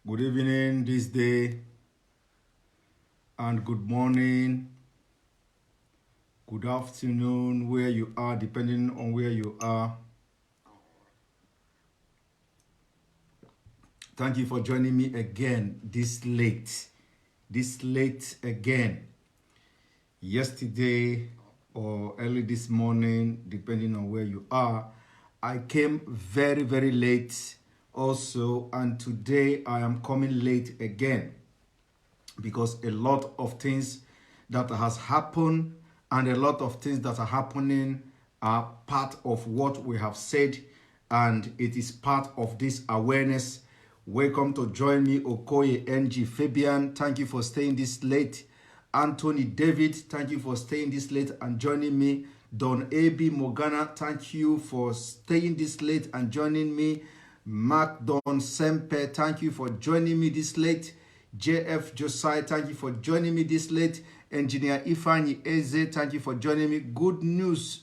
Good evening this day, and good morning, good afternoon, where you are, depending on where you are. Thank you for joining me again this late again. Yesterday or early this morning, depending on where you are, I came very, very late also, and today I am coming late again because a lot of things that has happened and a lot of things that are happening are part of what we have said, and it is part of this awareness. Welcome to join me, Okoye NG Fabian. Thank you for staying this late. Anthony David, thank you for staying this late and joining me. Don AB Morgana, thank you for staying this late and joining me. Mark Don Sempe, thank you for joining me this late. JF Josiah, thank you for joining me this late. Engineer Ifani Eze, thank you for joining me. Good news,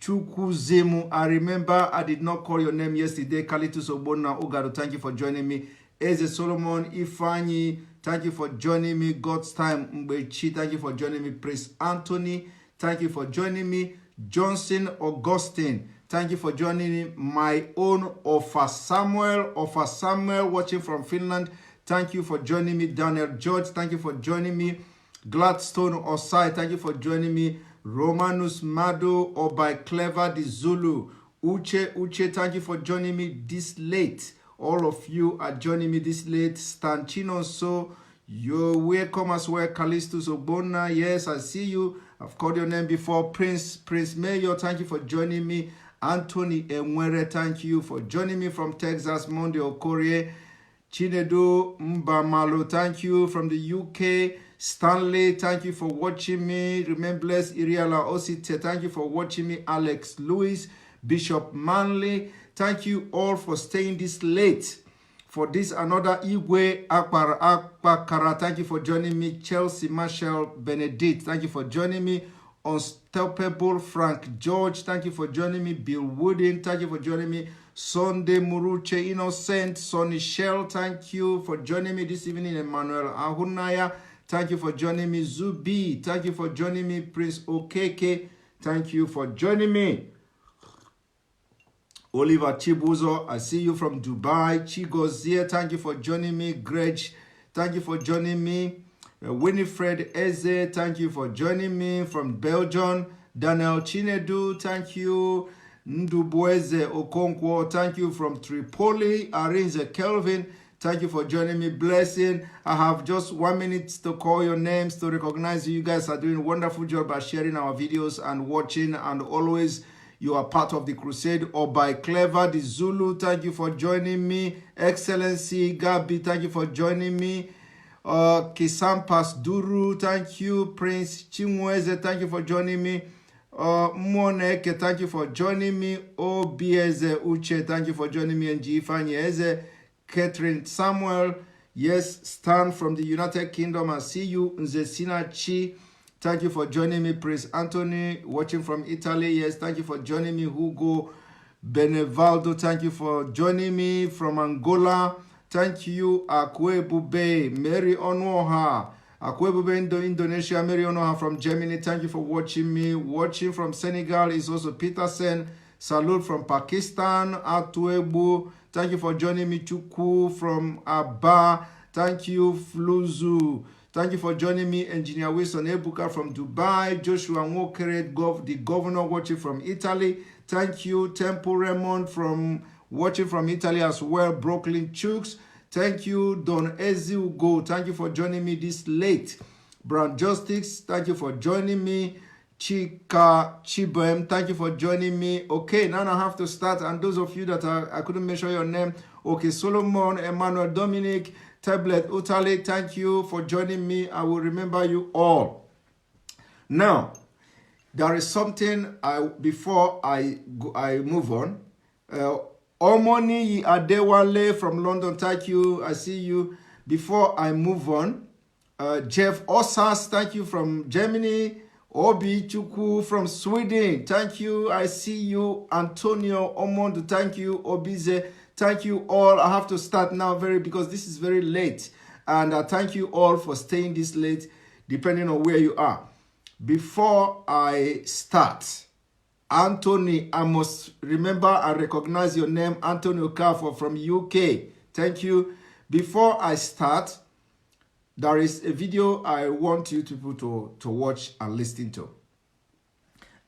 Chukuzemu. I remember I did not call your name yesterday. Kalitus Obona Ogado, thank you for joining me. Eze Solomon Ifani, thank you for joining me. God's time Mbechi, thank you for joining me. Praise Anthony, thank you for joining me. Johnson Augustine, thank you for joining me. My own Offa Samuel watching from Finland. Thank you for joining me. Daniel George, thank you for joining me. Gladstone Osai, thank you for joining me. Romanus Mado Obai Clever the Zulu. Uche, thank you for joining me this late. All of you are joining me this late. Stanchino, so you're welcome as well. Callistus Obona, yes, I see you. I've called your name before. Prince Mayor, thank you for joining me. Anthony Enwere, thank you for joining me from Texas. Monday Okorie. Chinedu Mbamalo, thank you from the UK. Stanley, thank you for watching me. Remembless Iriala Osite, thank you for watching me. Alex Lewis, Bishop Manley, thank you all for staying this late. For this another Igwe Akpakara, thank you for joining me. Chelsea Marshall Benedict, thank you for joining me. Unstoppable Frank George, thank you for joining me. Bill Wooden, thank you for joining me. Sunday Muruche Innocent, Sonny Shell, thank you for joining me this evening. Emmanuel Ahunaya, thank you for joining me. Zubi, thank you for joining me. Prince Okeke, thank you for joining me. Oliver Chibuzo, I see you from Dubai. Chigozie, thank you for joining me. Greg, thank you for joining me. Winifred Eze, thank you for joining me from Belgium. Daniel Chinedu, thank you. Ndubueze Okonkwo, thank you from Tripoli. Arinze Kelvin, thank you for joining me. Blessing. I have just 1 minute to call your names to recognize you. You guys are doing a wonderful job by sharing our videos and watching, and always you are part of the crusade. Or by Clever the Zulu, thank you for joining me. Excellency Gabi, thank you for joining me. Kisampas Duru, thank you. Prince Chimweze, thank you for joining me. Moneke, thank you for joining me. Obieze Uche, thank you for joining me. And Ifanyeze, Catherine Samuel, yes, Stan from the United Kingdom, I see you. Nzesina Chi, thank you for joining me. Prince Anthony, watching from Italy, yes, thank you for joining me. Hugo Benevaldo, thank you for joining me. From Angola, thank you. Akwebube, Mary Onoha, Akwebube Indonesia, Mary Onoha from Germany, thank you for watching me. Watching from Senegal is also Peterson. Salute from Pakistan. Atuebu, thank you for joining me. Chuku from Abba, thank you. Fluzu, thank you for joining me. Engineer Wilson Ebuka from Dubai. Joshua Nwokere, the governor, watching from Italy, thank you. Temple Raymond from watching from Italy as well. Brooklyn Chooks, thank you. Don Eziugo, thank you for joining me this late. Brown Justice, thank you for joining me. Chika Chibem, thank you for joining me. Okay, now I have to start. And those of you that I couldn't mention your name. Okay, Solomon, Emmanuel, Dominic, Tablet, Utali, thank you for joining me. I will remember you all. Now, there is something before I move on. Omoni Adewale from London, thank you. I see you. Before I move on, Jeff Osas, thank you from Germany. Obi Chuku from Sweden, thank you. I see you. Antonio Omondo, thank you. Obize, Thank you all. I have to start now because this is very late. And thank you all for staying this late, depending on where you are. Before I start, Anthony, I must remember and recognize your name, Anthony Okafor from UK. Thank you. Before I start, there is a video I want you people to watch and listen to.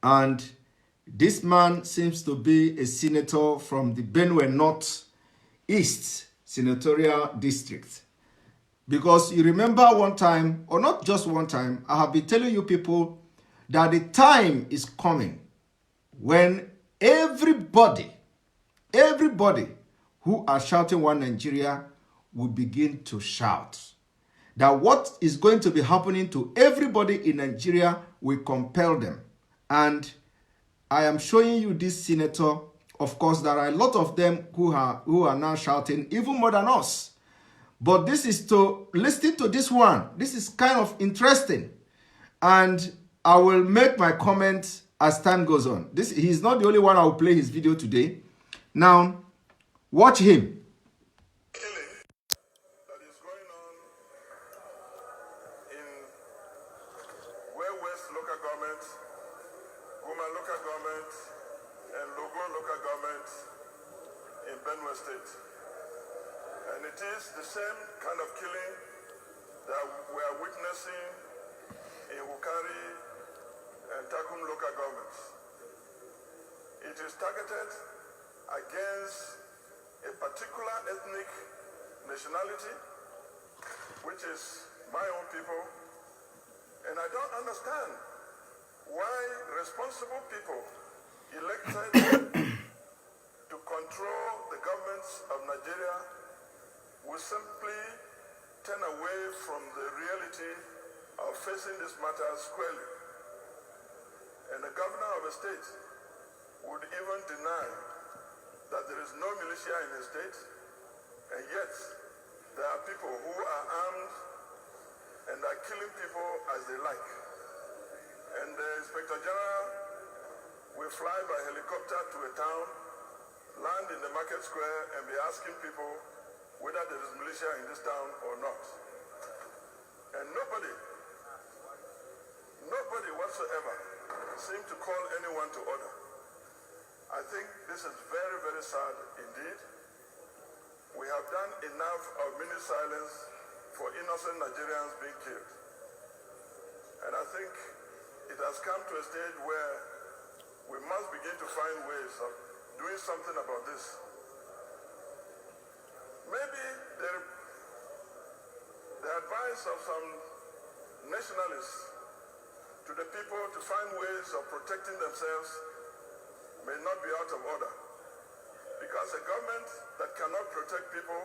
And this man seems to be a senator from the Benue North East Senatorial District. Because you remember one time, or not just one time, I have been telling you people that the time is coming when everybody who are shouting One Nigeria will begin to shout. That what is going to be happening to everybody in Nigeria will compel them. And I am showing you this senator. Of course, there are a lot of them who are now shouting, even more than us. But this is to listen to this one. This is kind of interesting. And I will make my comments as time goes on. He's not the only one I will play his video today. Now, watch him. Killing that is going on in West local government, Guma local government, and Logo local government in Benue State. And it is the same kind of killing that we are witnessing in Wukari and Takum local governments. It is targeted against a particular ethnic nationality, which is my own people. And I don't understand why responsible people elected to control the governments of Nigeria will simply turn away from the reality of facing this matter squarely. And the governor of a state would even deny that there is no militia in his state, and yet there are people who are armed and are killing people as they like. And the Inspector General will fly by helicopter to a town, land in the market square, and be asking people whether there is militia in this town or not. And nobody whatsoever seemed to call anyone to order. I think this is very, very sad indeed. We have done enough of minute silence for innocent Nigerians being killed. And I think it has come to a stage where we must begin to find ways of doing something about this. Maybe the advice of some nationalists to the people to find ways of protecting themselves may not be out of order. Because a government that cannot protect people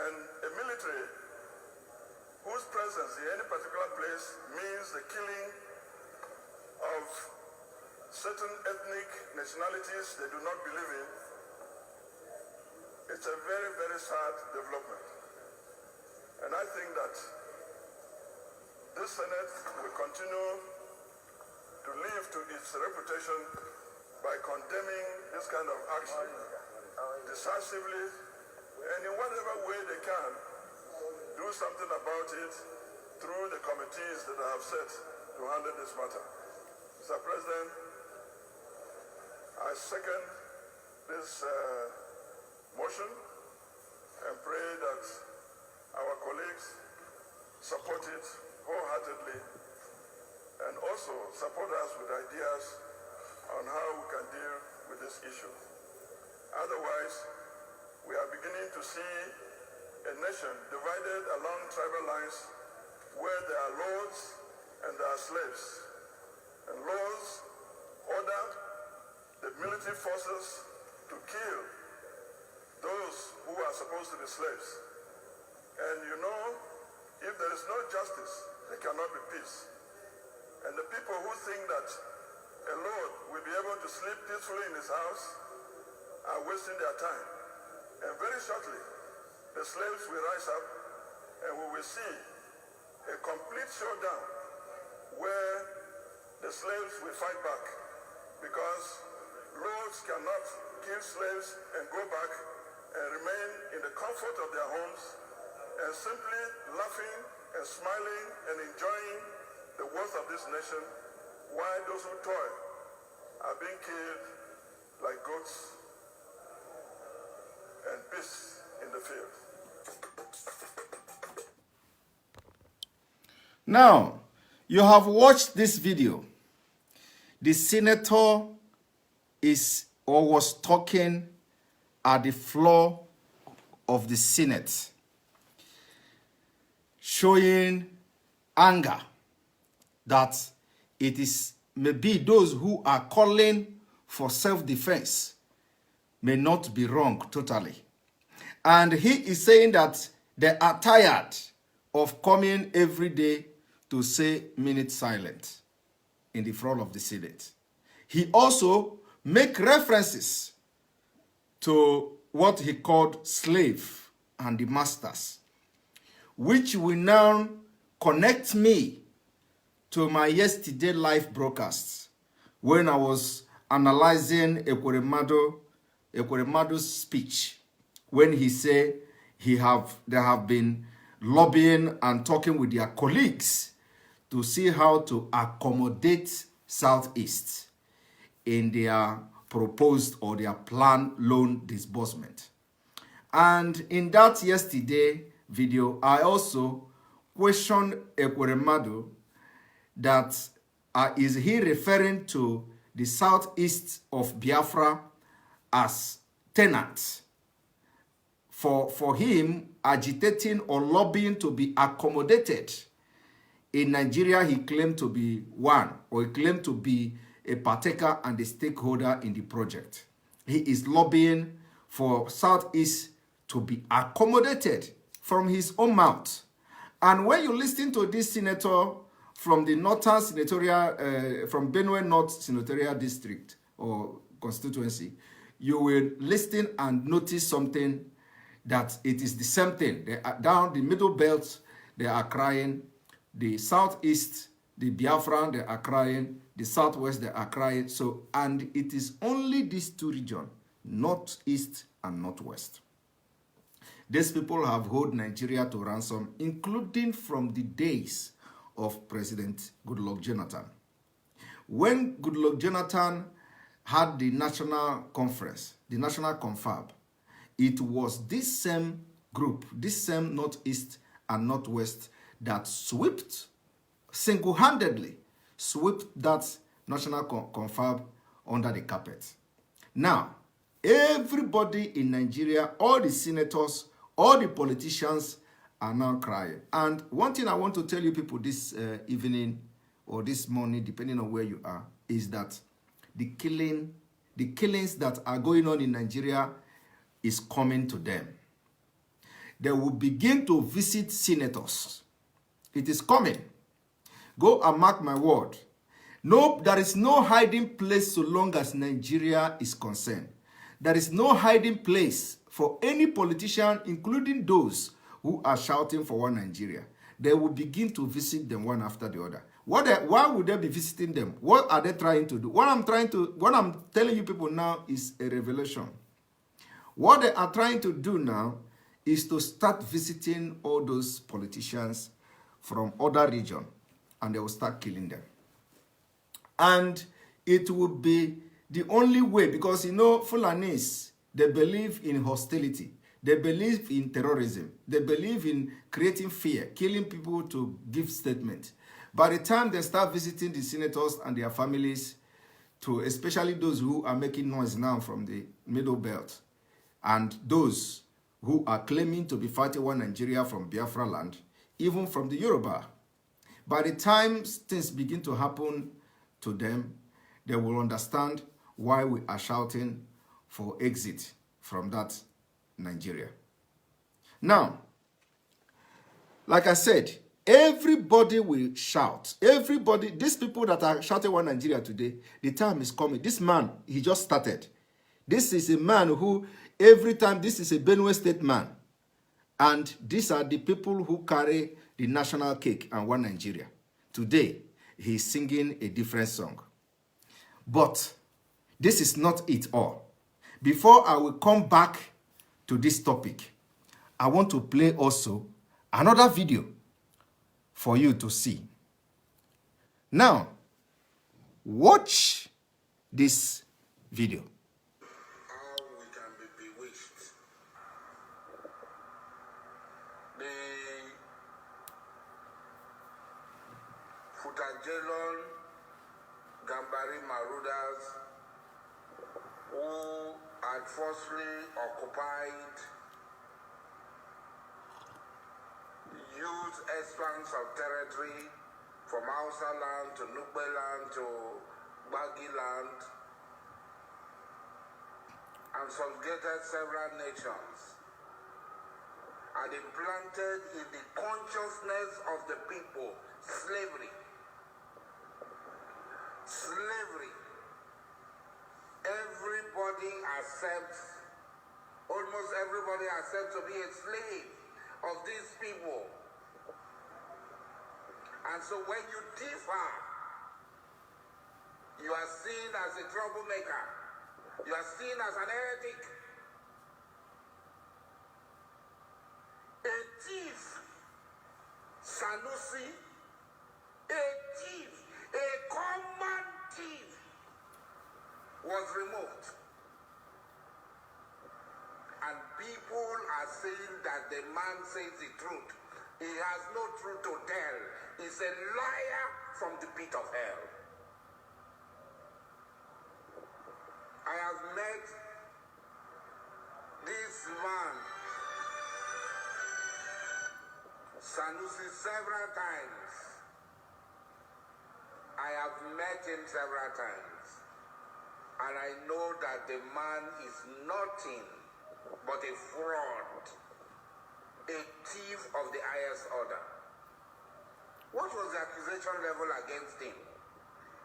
and a military whose presence in any particular place means the killing of certain ethnic nationalities they do not believe in, it's a very, very sad development. And I think that this Senate will continue to live to its reputation by condemning this kind of action decisively, and in whatever way they can, do something about it through the committees that I have set to handle this matter. Mr. President, I second this motion and pray that our colleagues support it wholeheartedly and also support us with ideas on how we can deal with this issue. Otherwise, we are beginning to see a nation divided along tribal lines where there are lords and there are slaves. And lords order the military forces to kill those who are supposed to be slaves. And you know, if there is no justice, there cannot be peace. And the people who think that a lord will be able to sleep peacefully in his house are wasting their time. And very shortly, the slaves will rise up and we will see a complete showdown where the slaves will fight back, because lords cannot kill slaves and go back and remain in the comfort of their homes and simply laughing and smiling and enjoying the wealth of this nation, while those who toil are being killed like goats and beasts in the field. Now, you have watched this video. The senator is or was talking at the floor of the Senate, showing anger that it is maybe those who are calling for self-defense may not be wrong totally. And he is saying that they are tired of coming every day to say minute silent in the front of the Senate. He also make references to what he called slave and the masters, which will now connect me to my yesterday live broadcasts when I was analyzing Ekweremado's speech, when he said they have been lobbying and talking with their colleagues to see how to accommodate Southeast in their proposed or their planned loan disbursement. And in that yesterday video, I also questioned Ekweremadu that is he referring to the southeast of Biafra as tenants for him agitating or lobbying to be accommodated. In Nigeria, he claimed to be one, or he claimed to be a partaker and a stakeholder in the project. He is lobbying for Southeast to be accommodated from his own mouth. And when you listen to this senator from the northern senatorial, from Benue North senatorial district or constituency, you will listen and notice something that it is the same thing. They are down the middle belt, they are crying. The southeast, the Biafran, they are crying. The southwest, they are crying. So, and it is only these two regions, northeast and northwest. These people have held Nigeria to ransom, including from the days of President Goodluck Jonathan. When Goodluck Jonathan had the national conference, the national confab, it was this same group, this same northeast and northwest that swept, single-handedly swept that national confab under the carpet. Now, everybody in Nigeria, all the senators, all the politicians are now crying. And one thing I want to tell you people this evening or this morning, depending on where you are, is that the killings that are going on in Nigeria is coming to them. They will begin to visit senators. It is coming. Go and mark my word. No, there is no hiding place so long as Nigeria is concerned. There is no hiding place for any politician, including those who are shouting for one Nigeria. They will begin to visit them one after the other. Why would they be visiting them? What are they trying to do? What I'm telling you people now is a revelation. What they are trying to do now is to start visiting all those politicians from other regions, and they will start killing them. And it will be the only way, because you know, Fulanis, they believe in hostility. They believe in terrorism. They believe in creating fear, killing people to give statements. By the time they start visiting the senators and their families, to especially those who are making noise now from the middle belt, and those who are claiming to be fighting one Nigeria from Biafra land, even from the Yoruba, by the time things begin to happen to them, they will understand why we are shouting for exit from that Nigeria. Now, like I said, everybody will shout. Everybody, these people that are shouting one Nigeria today, the time is coming. This man, he just started. This is a man who, every time, this is a Benue State man. And these are the people who carry the national cake and one Nigeria. Today, he's singing a different song. But this is not it all. Before I will come back to this topic, I want to play also another video for you to see. Now, watch this video. How we can be bewitched. The Futajelon Gambari Marauders who had forcefully occupied huge expanse of territory from Hausa land to Nugbe land to Bagi land and subjugated several nations and implanted in the consciousness of the people slavery. Slavery. Everybody accepts, almost everybody accepts to be a slave of these people. And so when you differ, you are seen as a troublemaker. You are seen as an heretic. A thief, Sanusi, a thief, a common thief, was removed. And people are saying that the man says the truth. He has no truth to tell. He's a liar from the pit of hell. I have met this man, Sanusi, several times. I have met him several times. And I know that the man is nothing but a fraud, a thief of the highest order. What was the accusation level against him?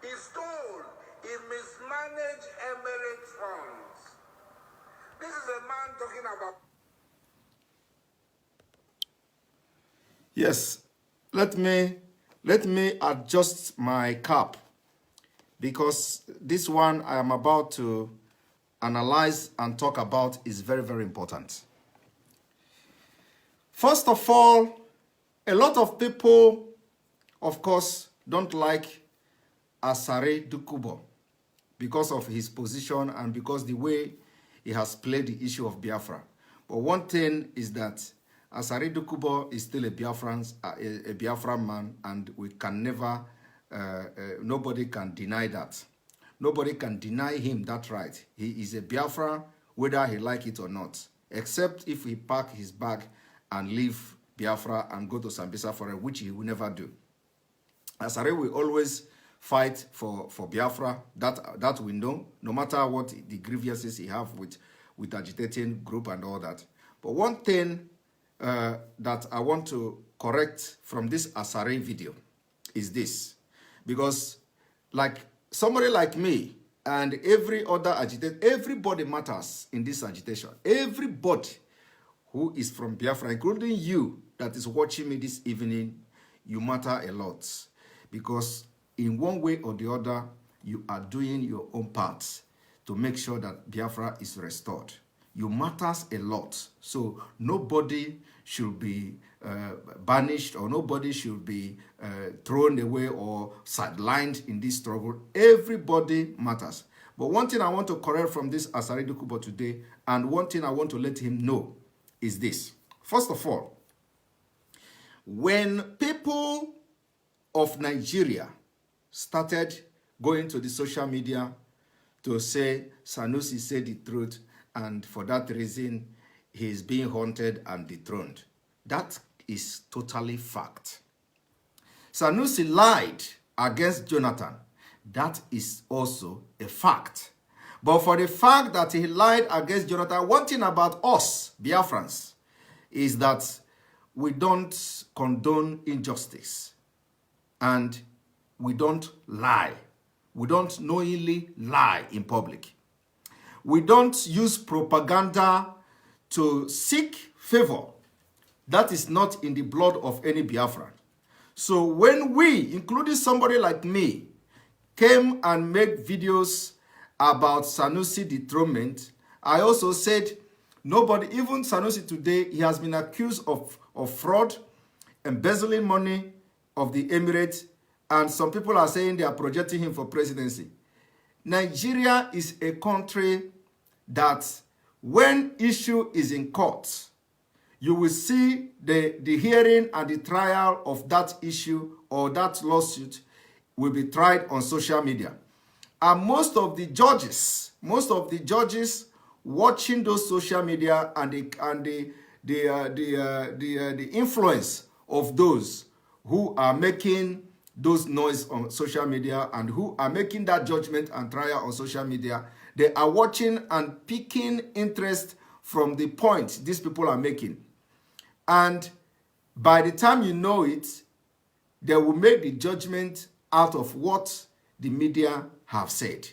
He stole, he mismanaged Emirates funds. This is a man talking about... Yes, let me adjust my cap, because this one I am about to analyze and talk about is very, very important. First of all, a lot of people, of course, don't like Asare Dukubo because of his position and because the way he has played the issue of Biafra. But one thing is that Asare Dukubo is still a Biafran man, and we can never, nobody can deny that. Nobody can deny him that right. He is a Biafra, whether he like it or not, except if he pack his bag and leave Biafra and go to Sambisa Forest, which he will never do. Asare will always fight for Biafra, that we know, no matter what the grievances he have with agitating group and all that. But one thing that I want to correct from this Asare video is this, because like somebody like me and every other agitator, everybody matters in this agitation. Everybody who is from Biafra, including you that is watching me this evening, you matter a lot, because in one way or the other, you are doing your own part to make sure that Biafra is restored. You matters a lot, so nobody should be banished, or nobody should be thrown away or sidelined in this struggle. Everybody matters. But one thing I want to correct from this Asare Dukubo today, and one thing I want to let him know, is this. First of all, when people of Nigeria started going to the social media to say Sanusi said the truth, and for that reason he is being haunted and dethroned, that is totally fact. Sanusi lied against Jonathan. That is also a fact. But for the fact that he lied against Jonathan, one thing about us, Biafrans, is that we don't condone injustice. And we don't lie. We don't knowingly lie in public. We don't use propaganda to seek favor. That is not in the blood of any Biafran. So when we, including somebody like me, came and made videos about Sanusi dethronement, I also said Nobody, even Sanusi today, he has been accused of fraud, embezzling money of the Emirates, and some people are saying they are projecting him for presidency. Nigeria is a country that when issue is in court, you will see the hearing and the trial of that issue or that lawsuit will be tried on social media. And most of the judges watching those social media and the influence of those who are making those noise on social media and who are making that judgment and trial on social media, they are watching and picking interest from the point these people are making. And by the time you know it, they will make the judgment out of what the media have said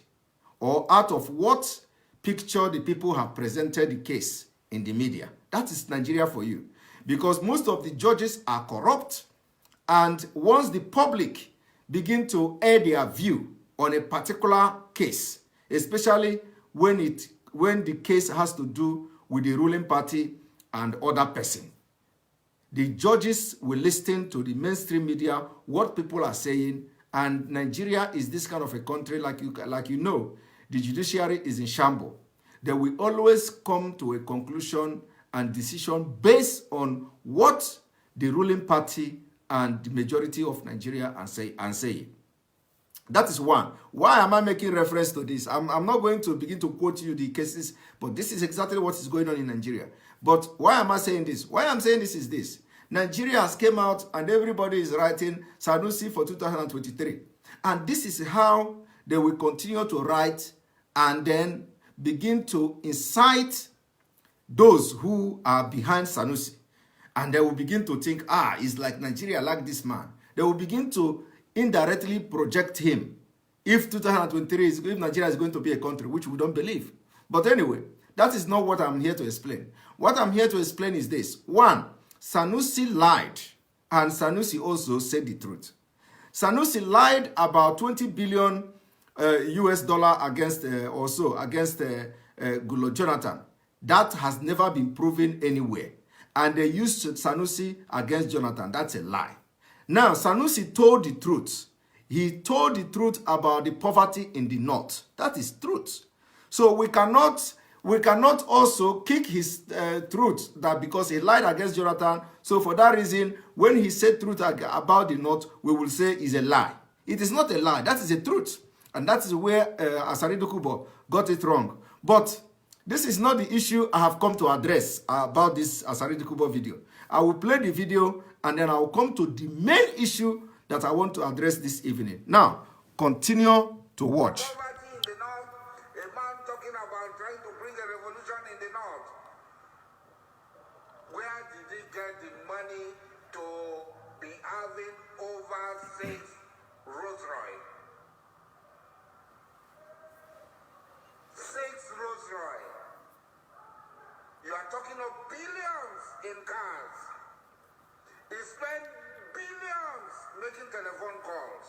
or out of what picture the people have presented the case in the media. That is Nigeria for you. Because most of the judges are corrupt, and once the public begin to air their view on a particular case, especially when the case has to do with the ruling party and other person, the judges will listen to the mainstream media, what people are saying, and Nigeria is this kind of a country, like you know, the judiciary is in shambles. They will always come to a conclusion and decision based on what the ruling party and the majority of Nigeria are saying. That is one. Why am I making reference to this? I'm not going to begin to quote you the cases, but this is exactly what is going on in Nigeria. But why am I saying this? Why I'm saying this is this. Nigeria has came out and everybody is writing Sanusi for 2023. And this is how they will continue to write and then begin to incite those who are behind Sanusi. And they will begin to think, it's like Nigeria like this man. They will begin to indirectly project him if 2023 if Nigeria is going to be a country, which we don't believe. But anyway, that is not what I'm here to explain. What I'm here to explain is this. One, Sanusi lied, and Sanusi also said the truth. Sanusi lied about 20 billion US dollar against Goodluck Jonathan. That has never been proven anywhere. And they used Sanusi against Jonathan. That's a lie. Now, Sanusi told the truth. He told the truth about the poverty in the north. That is truth. So we cannot also kick his truth that because he lied against Jonathan. So for that reason, when he said truth about the north, we will say is a lie. It is not a lie. That is a truth. And that is where Asari Dokubo got it wrong. But this is not the issue I have come to address about this Asari Dokubo video. I will play the video and then I will come to the main issue that I want to address this evening. Now, continue to watch. Poverty in the north, a man talking about trying to bring a revolution in the north. Where did he get the money to be having over 6 Rolls Royce? 6 Rolls Royce. You are talking of billions in cars. He spent billions making telephone calls.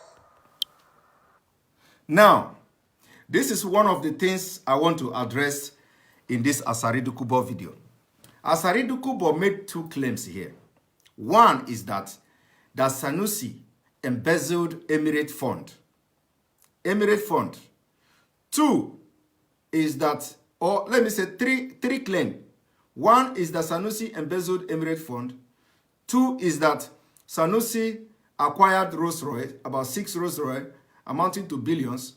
Now, this is one of the things I want to address in this Asari Dokubo video. Asari Dokubo made 2 claims here. One is that Sanusi embezzled Emirate Fund. Emirate Fund. 2 is that, or let me say three claims. One is that Sanusi embezzled Emirate Fund. 2 is that Sanusi acquired Rolls Royce, about 6 Rolls Royce, amounting to billions.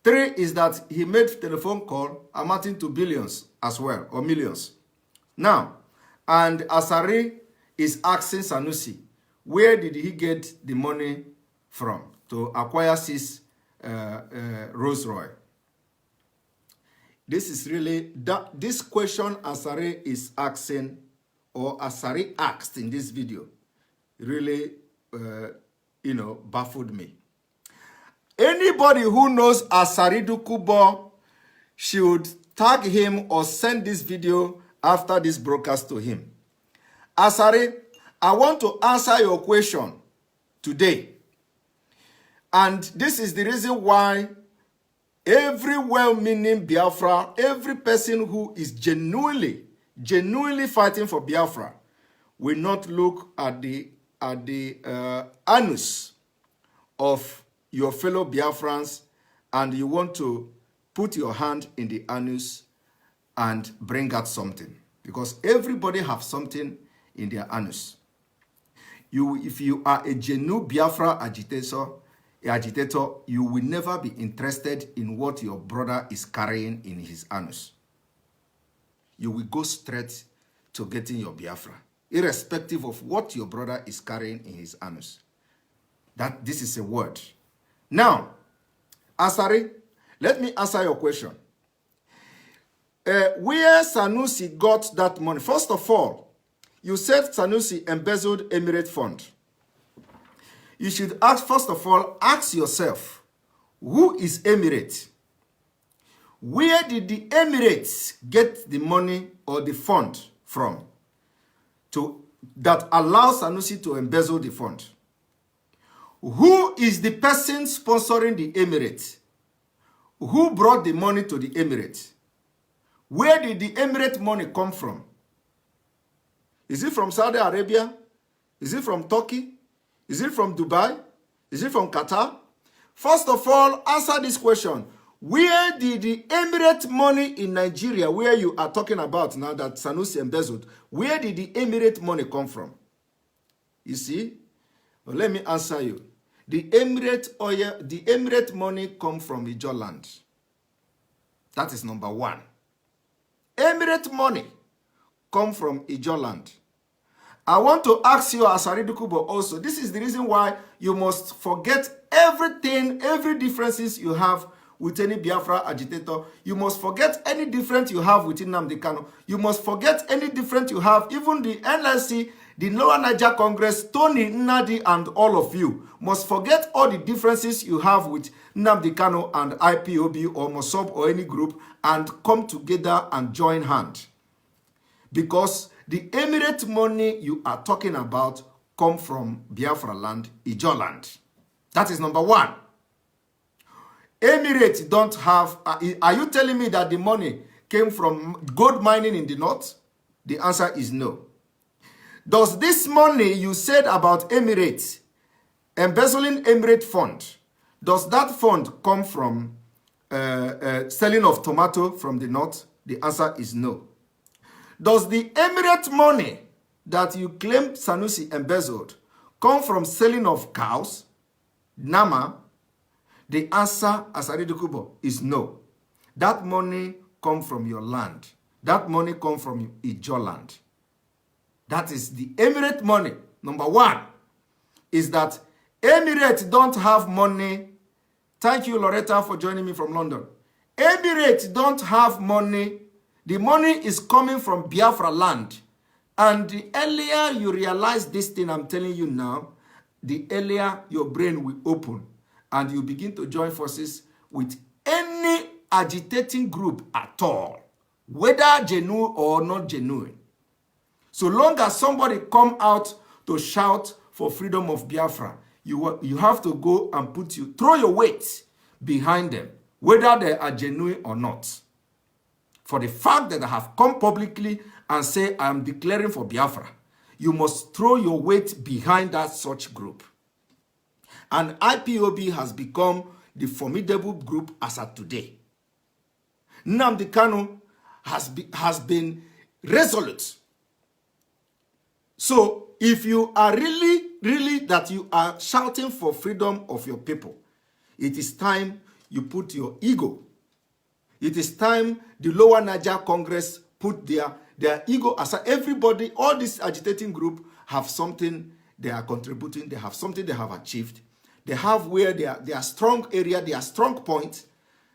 3 is that he made telephone call amounting to billions as well, or millions. Now, and Asari is asking Sanusi, where did he get the money from to acquire 6 Rolls Royce? This is really, this question Asari is asking, or Asari asked in this video, really, baffled me. Anybody who knows Asari Dokubo should tag him or send this video after this broadcast to him. Asari, I want to answer your question today. And this is the reason why every well-meaning Biafra, every person who is genuinely genuinely fighting for Biafra will not look at the anus of your fellow Biafrans, and you want to put your hand in the anus and bring out something, because everybody have something in their anus. If you are a genuine Biafra agitator, you will never be interested in what your brother is carrying in his anus. You will go straight to getting your Biafra, irrespective of what your brother is carrying in his anus. That this is a word. Now, Asari, let me answer your question. Where Sanusi got that money? First of all, you said Sanusi embezzled Emirate Fund. You should ask, first of all, ask yourself, who is Emirate? Where did the Emirates get the money or the fund from that allows Sanusi to embezzle the fund? Who is the person sponsoring the Emirates? Who brought the money to the Emirates? Where did the Emirate money come from? Is it from Saudi Arabia? Is it from Turkey? Is it from Dubai? Is it from Qatar? First of all, answer this question. Where did the Emirate money in Nigeria, where you are talking about now that Sanusi embezzled, where did the Emirate money come from? You see? Well, let me answer you. The Emirate oil, the Emirate money come from Ijo land. That is number one. Emirate money come from Ijo land. I want to ask you, Asari Dukubo, also, this is the reason why you must forget everything, every differences you have with any Biafra agitator. You must forget any difference you have with Nnamdi Kanu. You must forget any difference you have, even the NLC, the Lower Niger Congress, Tony, Nnadi, and all of you must forget all the differences you have with Nnamdi Kanu and IPOB or Mossab or any group and come together and join hands. Because the Emirate money you are talking about come from Biafra land, Ijo land. That is number one. Emirates don't have... are you telling me that the money came from gold mining in the north? The answer is no. Does this money you said about Emirates, embezzling Emirate fund, does that fund come from selling of tomato from the north? The answer is no. Does the Emirate money that you claim Sanusi embezzled come from selling of cows, Nama? The answer, Asari Dukubo, is no. That money come from your land. That money come from Ijo land. That is the Emirate money. Number one is that Emirates don't have money. Thank you, Loretta, for joining me from London. Emirates don't have money. The money is coming from Biafra land. And the earlier you realize this thing I'm telling you now, the earlier your brain will open and you begin to join forces with any agitating group at all, whether genuine or not genuine. So long as somebody come out to shout for freedom of Biafra, you have to go and throw your weight behind them, whether they are genuine or not. For the fact that I have come publicly and say I am declaring for Biafra, you must throw your weight behind that such group. And IPOB has become the formidable group as of today. Nnamdi Kanu has been resolute. So if you are really that you are shouting for freedom of your people, it is time you put your ego. It is time the Lower Niger Congress put their ego aside. Everybody, all this agitating group have something they are contributing. They have something they have achieved. They have where their strong area, their strong point.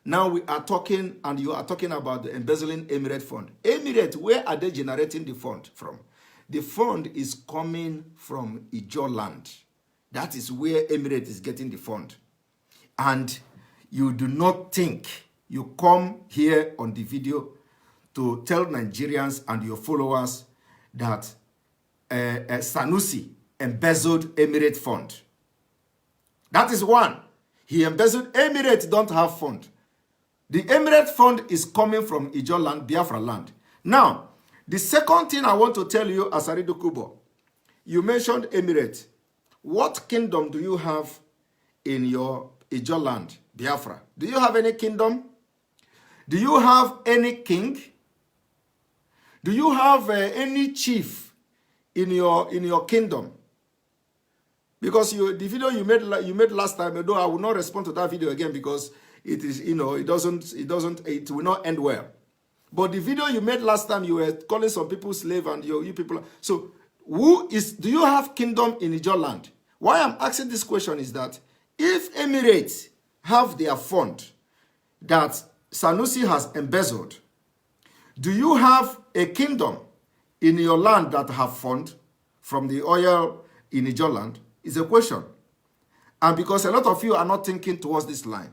Now we are talking, and you are talking about the embezzling Emirate fund. Emirate, where are they generating the fund from? The fund is coming from Ijo land. That is where Emirate is getting the fund. And you do not think you come here on the video to tell Nigerians and your followers that Sanusi embezzled Emirate fund. That is one. He embezzled. Emirates don't have fund. The Emirate fund is coming from Ijo land, Biafra land. Now, The second thing I want to tell you, Asarido Kubo, you mentioned Emirates. What kingdom do you have in your Ijo land, Biafra? Do you have any kingdom? Do you have any king? Do you have any chief in your kingdom? Because the video you made last time, although I will not respond to that video again because it is, it will not end well. But the video you made last time, you were calling some people slave and you people. So do you have kingdom in Ijo land? Why I'm asking this question is that if Emirates have their fund that Sanusi has embezzled, do you have a kingdom in your land that have fund from the oil in Ijo land? Is a question. And because a lot of you are not thinking towards this line.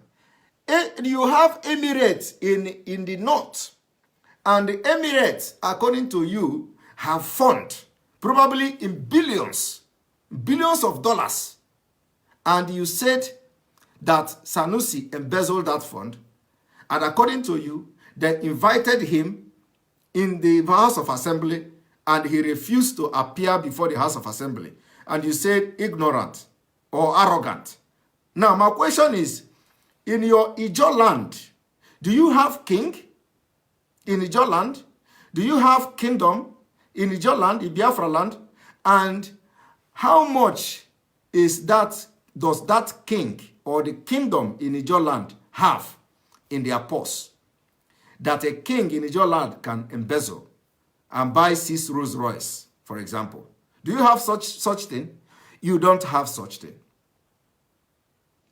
You have Emirates in the north. And the Emirates, according to you, have fund, probably in billions of dollars. And you said that Sanusi embezzled that fund. And according to you, they invited him in the House of Assembly and he refused to appear before the House of Assembly. And you said ignorant or arrogant. Now, my question is, in your Ijo land, do you have king in Ijo land? Do you have kingdom in Ijo land, in Biafra land? And how much does that king or the kingdom in Ijo land have in their purse that a king in Ijo land can embezzle and buy 6 Rolls Royce, for example? Do you have such thing? You don't have such thing.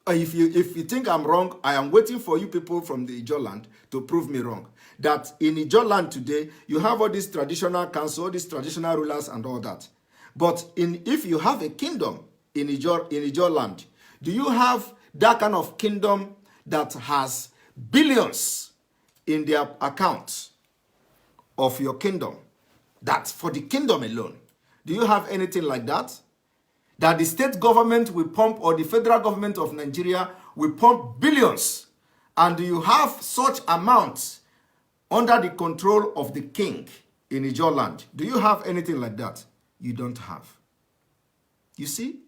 If you think I'm wrong, I am waiting for you people from the Ijo land to prove me wrong. That in Ijo land today, you have all these traditional council, all these traditional rulers and all that. But if you have a kingdom in Ijo land, do you have that kind of kingdom that has billions in their account of your kingdom? That's for the kingdom alone. Do you have anything like that? That the state government will pump or the federal government of Nigeria will pump billions. And do you have such amounts under the control of the king in Ijo land? Do you have anything like that? You don't have. You see?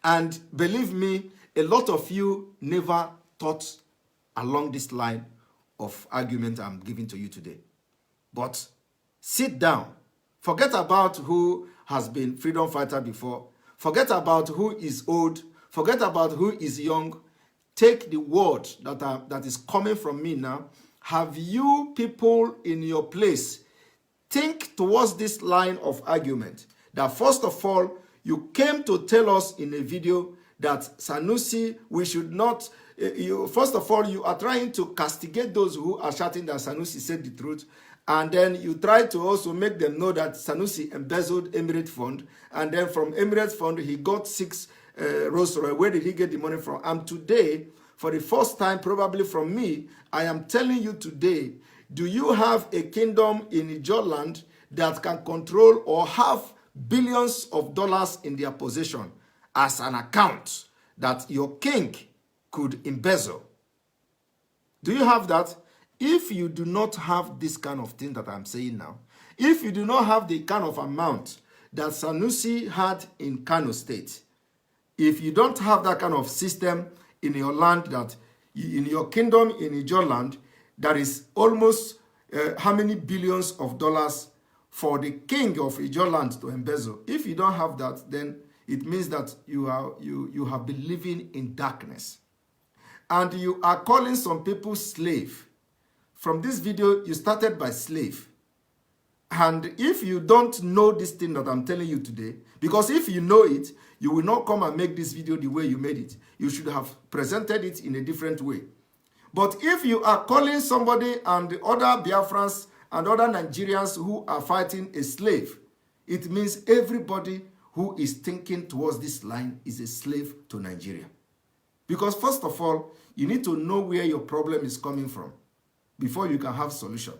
And believe me, a lot of you never thought along this line of argument I'm giving to you today. But sit down. Forget about who has been freedom fighter before. Forget about who is old. Forget about who is young. Take the word that is coming from me now. Have you people in your place think towards this line of argument? That first of all, you came to tell us in a video that Sanusi, we should not... First of all, you are trying to castigate those who are shouting that Sanusi said the truth. And then you try to also make them know that Sanusi embezzled Emirates Fund. And then from Emirates Fund, he got 6 Rolls Royce. Where did he get the money from? And today, for the first time, probably from me, I am telling you today, do you have a kingdom in Ijo land that can control or have billions of dollars in their possession as an account that your king could embezzle? Do you have that? If you do not have this kind of thing that I'm saying now, if you do not have the kind of amount that Sanusi had in Kano State, if you don't have that kind of system in your land, that in your kingdom in Ijo land, that is almost how many billions of dollars for the king of Ijo land to embezzle. If you don't have that, then it means that you have been living in darkness. And you are calling some people slave. From this video, you started by slave. And if you don't know this thing that I'm telling you today, because if you know it, you will not come and make this video the way you made it. You should have presented it in a different way. But if you are calling somebody and the other Biafrans and other Nigerians who are fighting a slave, it means everybody who is thinking towards this line is a slave to Nigeria. Because first of all, you need to know where your problem is coming from before you can have solution.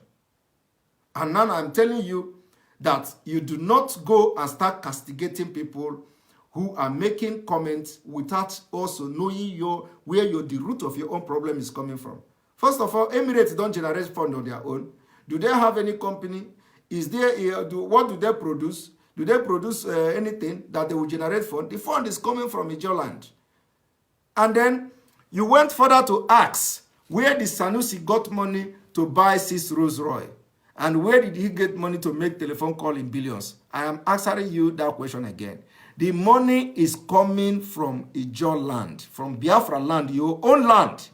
And now I'm telling you that you do not go and start castigating people who are making comments without also knowing where the root of your own problem is coming from. First of all, Emirates don't generate fund on their own. Do they have any company Is there, what do they produce? Do they produce anything that they will generate fund? The fund is coming from Ijo land. And then you went further to ask, where did Sanusi got money to buy 6 Rolls Royce? And where did he get money to make telephone call in billions? I am answering you that question again. The money is coming from Ijo land, from Biafra land, your own land.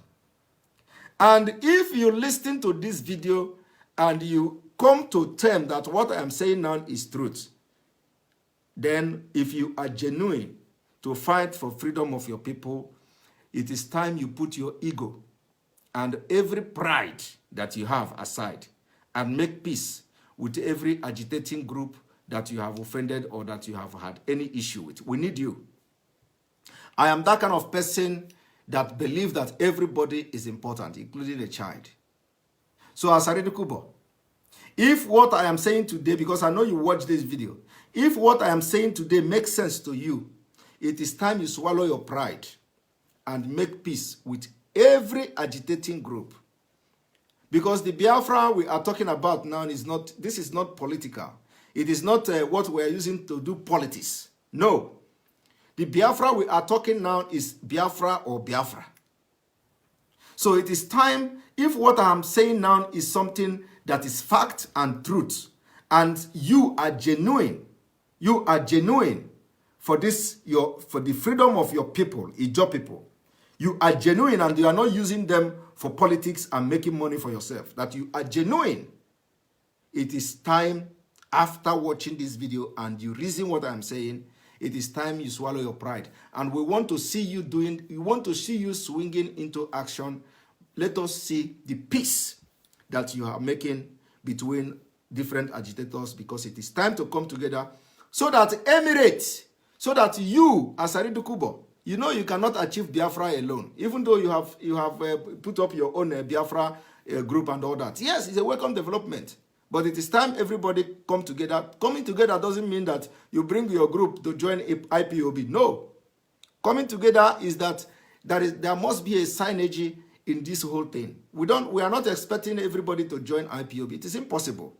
And if you listen to this video and you come to term that what I am saying now is truth, then if you are genuine to fight for freedom of your people, it is time you put your ego and every pride that you have aside and make peace with every agitating group that you have offended or that you have had any issue with. We need you. I am that kind of person that believes that everybody is important, including a child. So Asaridu Kubo, if what I am saying today, because I know you watch this video, if what I am saying today makes sense to you, it is time you swallow your pride and make peace with every agitating group. Because the Biafra we are talking about now is not, this is not political. It is not what we are using to do politics. No. The Biafra we are talking now is Biafra or Biafra. So it is time, if what I am saying now is something that is fact and truth, and you are genuine for this, for the freedom of your people, Ijo people. You are genuine and you are not using them for politics and making money for yourself. That you are genuine. It is time, after watching this video and you reason what I'm saying, it is time you swallow your pride. And we want to see you doing, we want to see you swinging into action. Let us see the peace that you are making between different agitators, because it is time to come together so that Emirates, so that you, Asaridu Kubo, you know you cannot achieve Biafra alone, even though you have put up your own Biafra group and all that. Yes, it's a welcome development, but it is time everybody come together. Coming together doesn't mean that you bring your group to join IPOB. No, coming together is that there must be a synergy in this whole thing. We are not expecting everybody to join IPOB. It is impossible.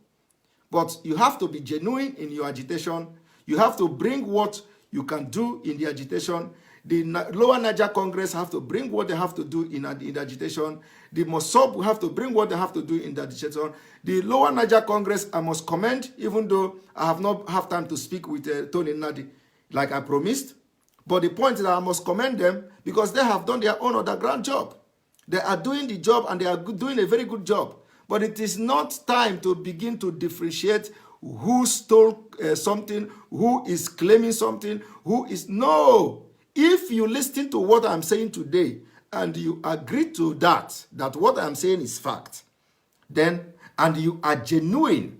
But you have to be genuine in your agitation. You have to bring what you can do in the agitation. The Lower Niger Congress have to bring what they have to do in the agitation. The Mossop have to bring what they have to do in the agitation. The Lower Niger Congress, I must commend, even though I have not have time to speak with Tony Nadi like I promised. But the point is that I must commend them because they have done their own underground job. They are doing the job and they are doing a very good job. But it is not time to begin to differentiate who stole something, who is claiming something, who is... No! If you listen to what I'm saying today and you agree to that what I'm saying is fact, then, and you are genuine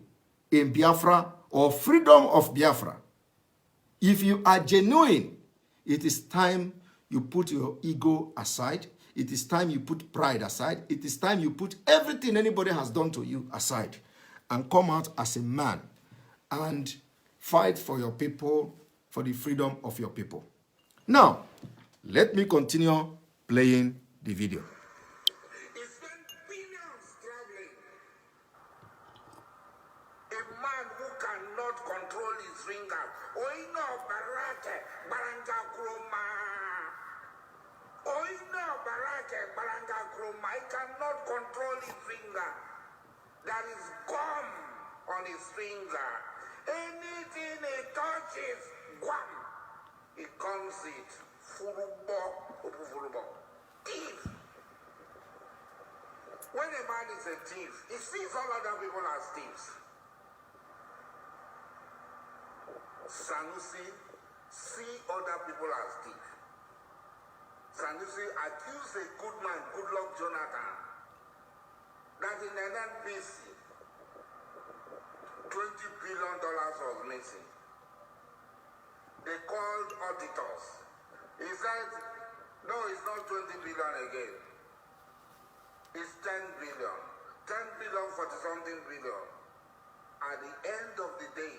in Biafra or freedom of Biafra, if you are genuine, it is time you put your ego aside. It is time you put pride aside. It is time you put everything anybody has done to you aside and come out as a man and fight for your people, for the freedom of your people. Now, let me continue playing the video. He spent billions traveling. A man who cannot control his finger. Oino barake baranga kroma. Oino barake baranga kroma. He cannot control his finger. There is gum on his finger. Anything he touches, gum. He calls it furubo. Thief. When a man is a thief, he sees all other people as thieves. Sanusi see other people as thieves. Sanusi accused a good man, Goodluck Jonathan, that in an NPC, $20 billion was missing. They called auditors. He said, no, it's not 20 billion again. It's 10 billion. 10 billion, 40-something billion. At the end of the day,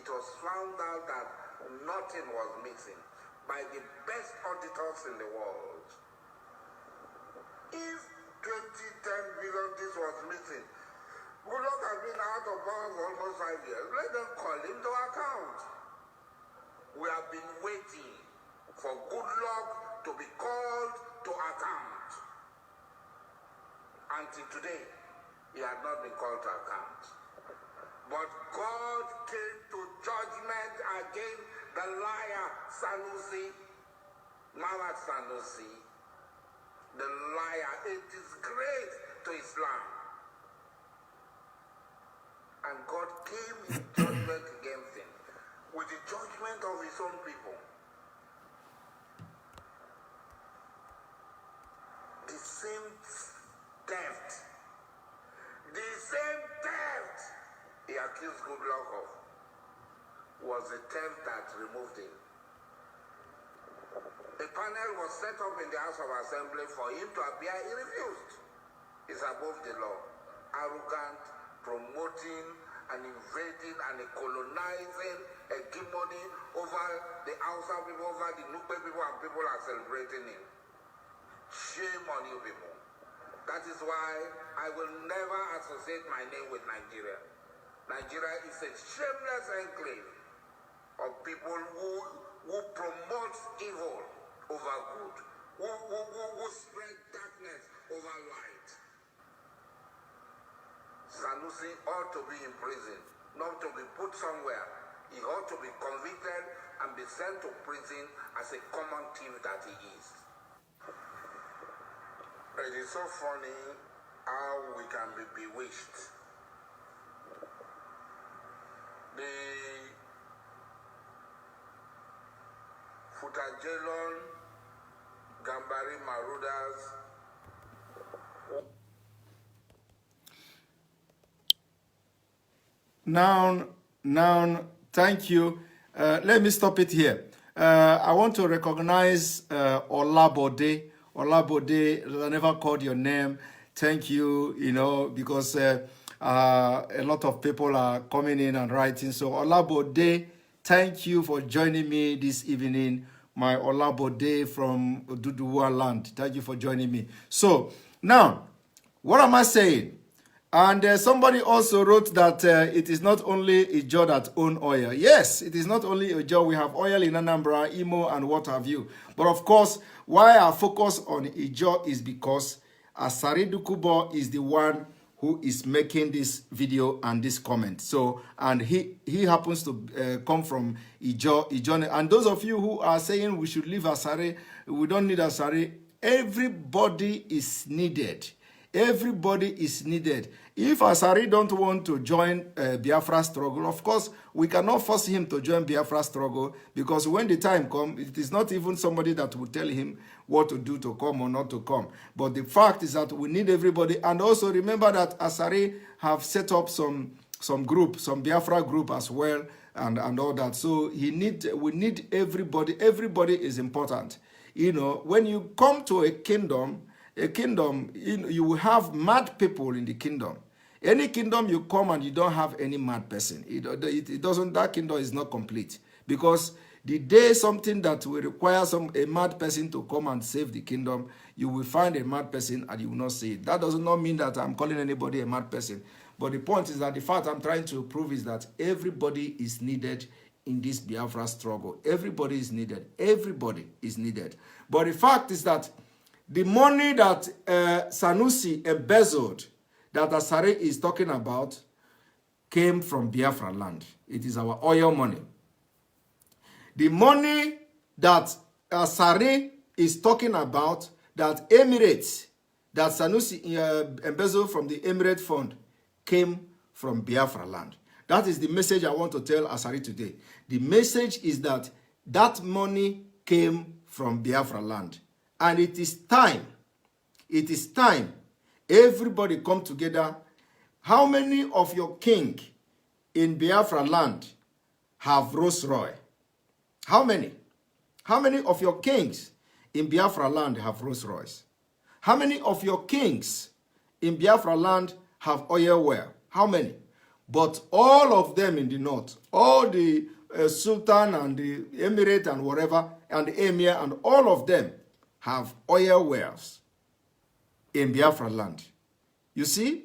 it was found out that nothing was missing by the best auditors in the world. If 10 billion this was missing, Goodluck has been out of power for almost 5 years. Let them call him to account. We have been waiting for Goodluck to be called to account. Until today, he had not been called to account. But God came to judgment against the liar Sanusi, Mawad Sanusi, the liar, a disgrace to Islam. And God came in judgment against him with the judgment of his own people. The same theft he accused Goodluck of was the theft that removed him. A panel was set up in the House of Assembly for him to appear. He refused. He's above the law. Arrogant, promoting and invading and colonizing hegemony over the Hausa people, over the Nupe people, and people are celebrating him. Shame on you people. That is why I will never associate my name with Nigeria. Nigeria is a shameless enclave of people who promote evil over good, who spread darkness over light. Sanusi ought to be in prison, not to be put somewhere. He ought to be convicted and be sent to prison as a common thief that he is. It is so funny how we can be bewitched. The Futajelon Gambari Marudas. Now, thank you. Let me stop it here. I want to recognize Olabode. Olabode, I never called your name. Thank you, because a lot of people are coming in and writing. So Olabode, thank you for joining me this evening. My Olabode from Oduduwa land. Thank you for joining me. So now, what am I saying? And somebody also wrote that it is not only Ijo that own oil. Yes, it is not only Ijo. We have oil in Anambra, Imo, and what have you. But of course, why I focus on Ijo is because Asari Dukubo is the one who is making this video and this comment. So, and he happens to come from Ijo. And those of you who are saying we should leave Asari, we don't need Asari, everybody is needed. Everybody is needed. If Asari don't want to join Biafra struggle, of course, we cannot force him to join Biafra struggle, because when the time comes, it is not even somebody that will tell him what to do to come or not to come. But the fact is that we need everybody. And also remember that Asari have set up some group, some Biafra group as well, and all that. So we need everybody. Everybody is important. When you come to a kingdom, you will have mad people in the kingdom. Any kingdom you come and you don't have any mad person, that kingdom is not complete. Because the day something that will require a mad person to come and save the kingdom, you will find a mad person and you will not see it. That does not mean that I'm calling anybody a mad person. But the point is that the fact I'm trying to prove is that everybody is needed in this Biafra struggle. Everybody is needed. Everybody is needed. But the fact is that the money that Sanusi embezzled, that Asari is talking about, came from Biafra land. It is our oil money. The money that Asari is talking about, that Emirates, that Sanusi embezzled from the Emirate fund, came from Biafra land. That is the message I want to tell Asari today. The message is that that money came from Biafra land. And it is time, everybody come together. How many of your king in Biafra land have Rolls Royce? How many? How many of your kings in Biafra land have Rolls Royce? How many of your kings in Biafra land have oil well? How many? But all of them in the north, all the Sultan and the Emirate and whatever, and the Emir and all of them have oil wells in Biafra land. You see?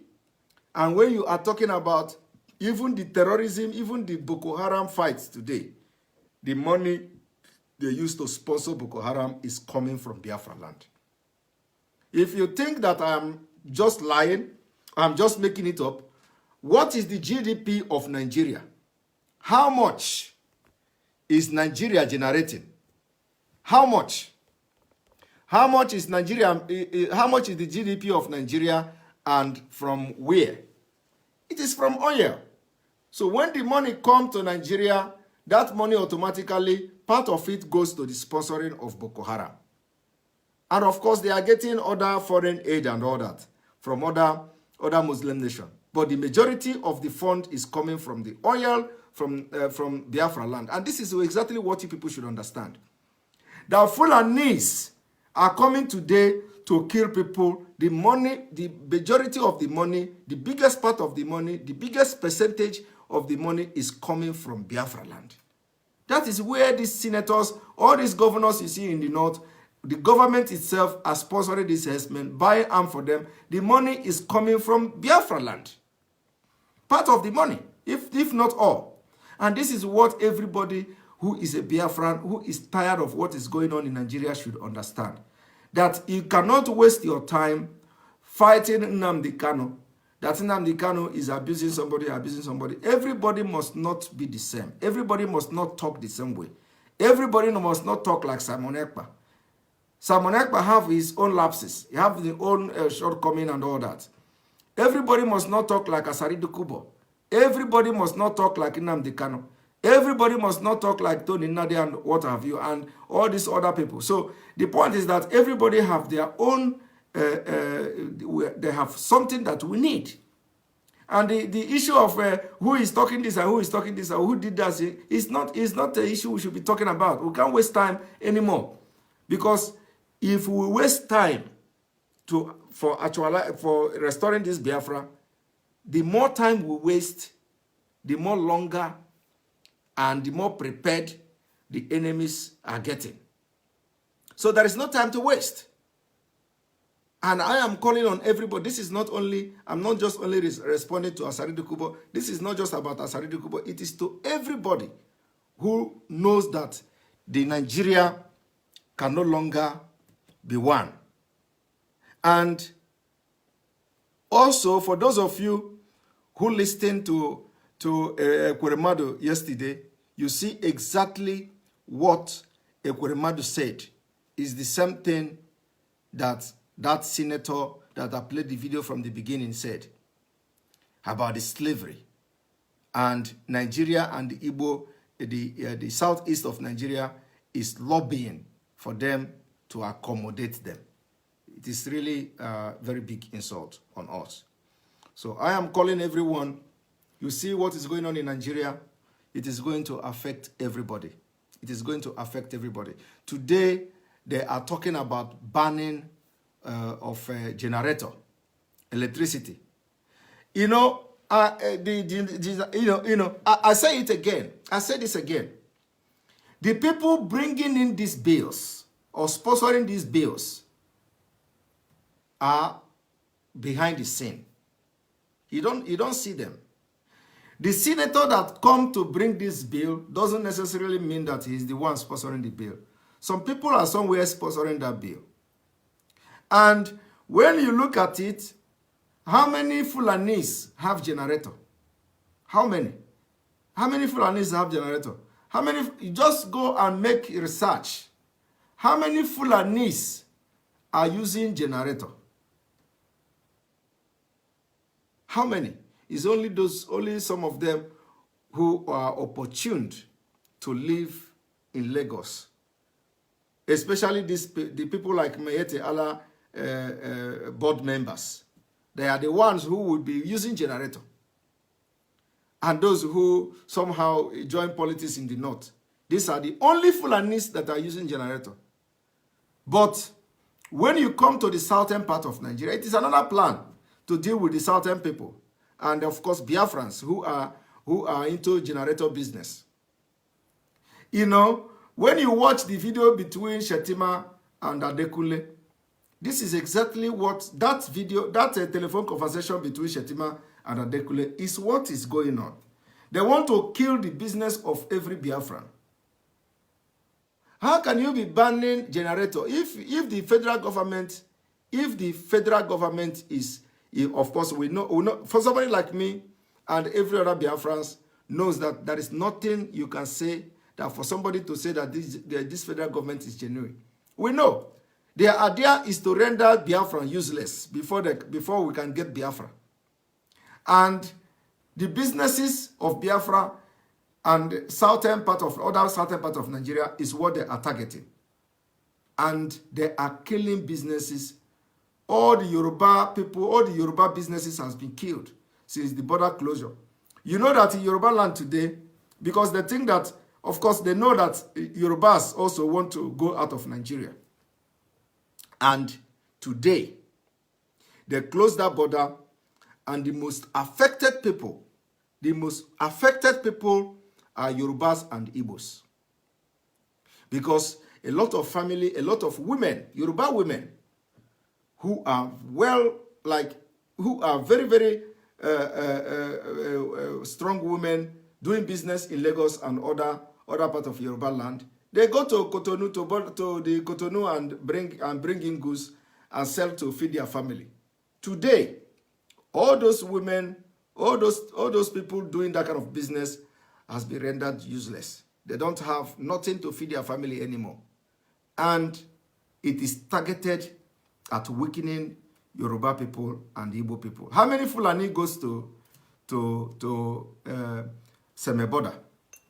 And when you are talking about even the terrorism, even the Boko Haram fights today, the money they used to sponsor Boko Haram is coming from Biafra land. If you think that I am just lying, I'm just making it up, what is the GDP of Nigeria? How much is Nigeria generating? How much? How much is Nigeria? How much is the GDP of Nigeria, and from where? It is from oil. So when the money comes to Nigeria, that money automatically, part of it goes to the sponsoring of Boko Haram. And of course, they are getting other foreign aid and all that from other Muslim nations. But the majority of the fund is coming from the oil, from Biafra land. And this is exactly what you people should understand. The Fulanis are coming today to kill people. The money, the majority of the money, the biggest part of the money, the biggest percentage of the money is coming from Biafra land. That is where these senators, all these governors you see in the north, the government itself are sponsoring this investment, buying arms for them. The money is coming from Biafra land. Part of the money, if not all. And this is what everybody who is a Biafran, who is tired of what is going on in Nigeria should understand. That you cannot waste your time fighting Nnamdi Kanu. That Nnamdi Kanu is abusing somebody. Everybody must not be the same. Everybody must not talk the same way. Everybody must not talk like Simon Ekpa. Simon Ekpa have his own lapses. He have his own shortcoming and all that. Everybody must not talk like Asaridu Kubo. Everybody must not talk like Nnamdi Kanu. Everybody must not talk like Tony Nadi and what have you, and all these other people. So the point is that everybody have their own, they have something that we need. And the issue of who is talking this and who is talking this and who did that is not the issue we should be talking about. We can't waste time anymore. Because if we waste time for restoring this Biafra, the more time we waste, the more longer and the more prepared the enemies are getting. So there is no time to waste. And I am calling on everybody. This is not only, I'm not just only responding to Asaridu Kubo. This is not just about Asaridu Kubo. It is to everybody who knows that the Nigeria can no longer be one. And also, for those of you who listened to Ekweremadu yesterday, you see exactly what Ekweremadu said is the same thing that that senator that I played the video from the beginning said about the slavery. And Nigeria and the Igbo, the southeast of Nigeria is lobbying for them to accommodate them. It is really a very big insult on us. So I am calling everyone. You see what is going on in Nigeria? It is going to affect everybody. It is going to affect everybody. Today, they are talking about banning of generator, electricity. You know, I say it again. I say this again. The people bringing in these bills or sponsoring these bills are behind the scene. You don't see them. The senator that come to bring this bill doesn't necessarily mean that he's the one sponsoring the bill. Some people are somewhere sponsoring that bill. And when you look at it, how many Fulanis have generator? How many? How many Fulanis have generator? How many? You just go and make research. How many Fulanis are using generator? How many? It's only some of them who are opportuned to live in Lagos. Especially the people like Mayete Allah board members. They are the ones who would be using generator. And those who somehow join politics in the north. These are the only Fulanis that are using generator. But when you come to the southern part of Nigeria, it is another plan to deal with the southern people. And of course, Biafrans who are into generator business. You know, when you watch the video between Shetima and Adekunle, this is exactly what that video, that telephone conversation between Shetima and Adekule is what is going on. They want to kill the business of every Biafran. How can you be banning generator if the federal government is, of course, we know, for somebody like me and every other Biafrans knows that there is nothing you can say that for somebody to say that this federal government is genuine. We know their idea is to render Biafran useless before we can get Biafra. And the businesses of Biafra and other southern part of Nigeria is what they are targeting. And they are killing businesses. All the Yoruba people, all the Yoruba businesses has been killed since the border closure. You know that in Yoruba land today, because they think that, of course, they know that Yorubas also want to go out of Nigeria. And today, they closed that border, and the most affected people are Yorubas and Igbos. Because a lot of women, Yoruba women, who are very, very strong women doing business in Lagos and other parts of Yoruba land, they go to Cotonou to the Cotonou and bring in goods and sell to feed their family. Today, all those women, all those people doing that kind of business has been rendered useless. They don't have nothing to feed their family anymore. And it is targeted at weakening Yoruba people and Igbo people. How many Fulani goes to Semeboda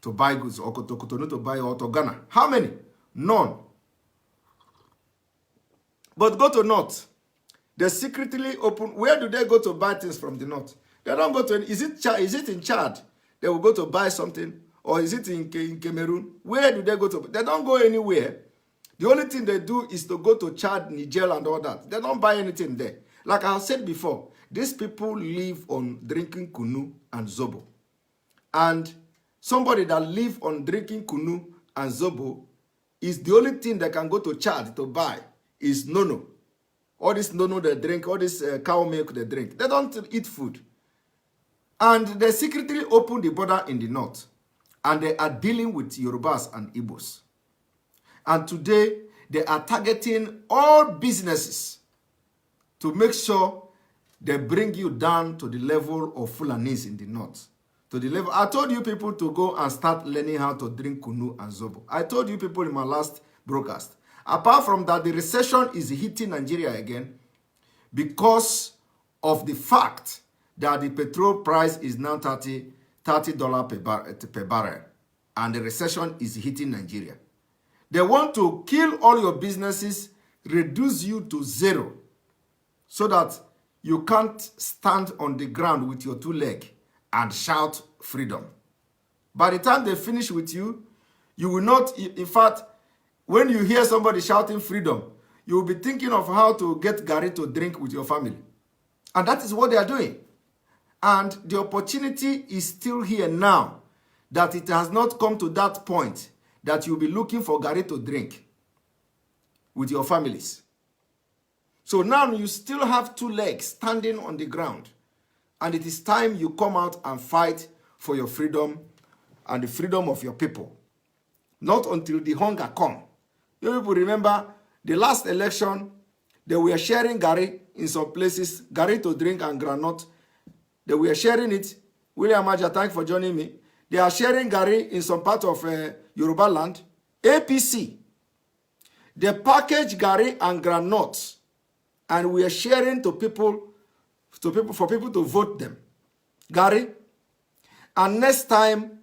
to buy goods, or to Cotonou to buy, or to Ghana? How many? None. But go to North. They secretly open. Where do they go to buy things from the North? They don't go to. Is it in Chad? They will go to buy something, or is it in Cameroon? Where do they go to? They don't go anywhere. The only thing they do is to go to Chad, Niger, and all that. They don't buy anything there. Like I said before, these people live on drinking kunu and zobo. And somebody that live on drinking kunu and zobo is the only thing they can go to Chad to buy is nono. All this nono they drink, all this cow milk they drink. They don't eat food. And they secretly open the border in the north. And they are dealing with Yorubas and Igbos. And today, they are targeting all businesses to make sure they bring you down to the level of Fulanis in the north. To the level, I told you people to go and start learning how to drink kunu and zobo. I told you people in my last broadcast. Apart from that, the recession is hitting Nigeria again because of the fact that the petrol price is now $30 per barrel. And the recession is hitting Nigeria. They want to kill all your businesses, reduce you to zero, so that you can't stand on the ground with your two legs and shout freedom. By the time they finish with you, you will not, in fact, when you hear somebody shouting freedom, you will be thinking of how to get Gary to drink with your family. And that is what they are doing. And the opportunity is still here now, that it has not come to that point that you'll be looking for Gary to drink with your families. So now you still have two legs standing on the ground. And it is time you come out and fight for your freedom and the freedom of your people. Not until the hunger come. You people remember the last election, they were sharing Gary in some places, Gary to drink and granite. They were sharing it. William Aja, thank you for joining me. They are sharing Gary in some part of Yoruba land. APC. They package Gary and granite, and we are sharing for people to vote them. Gary. And next time,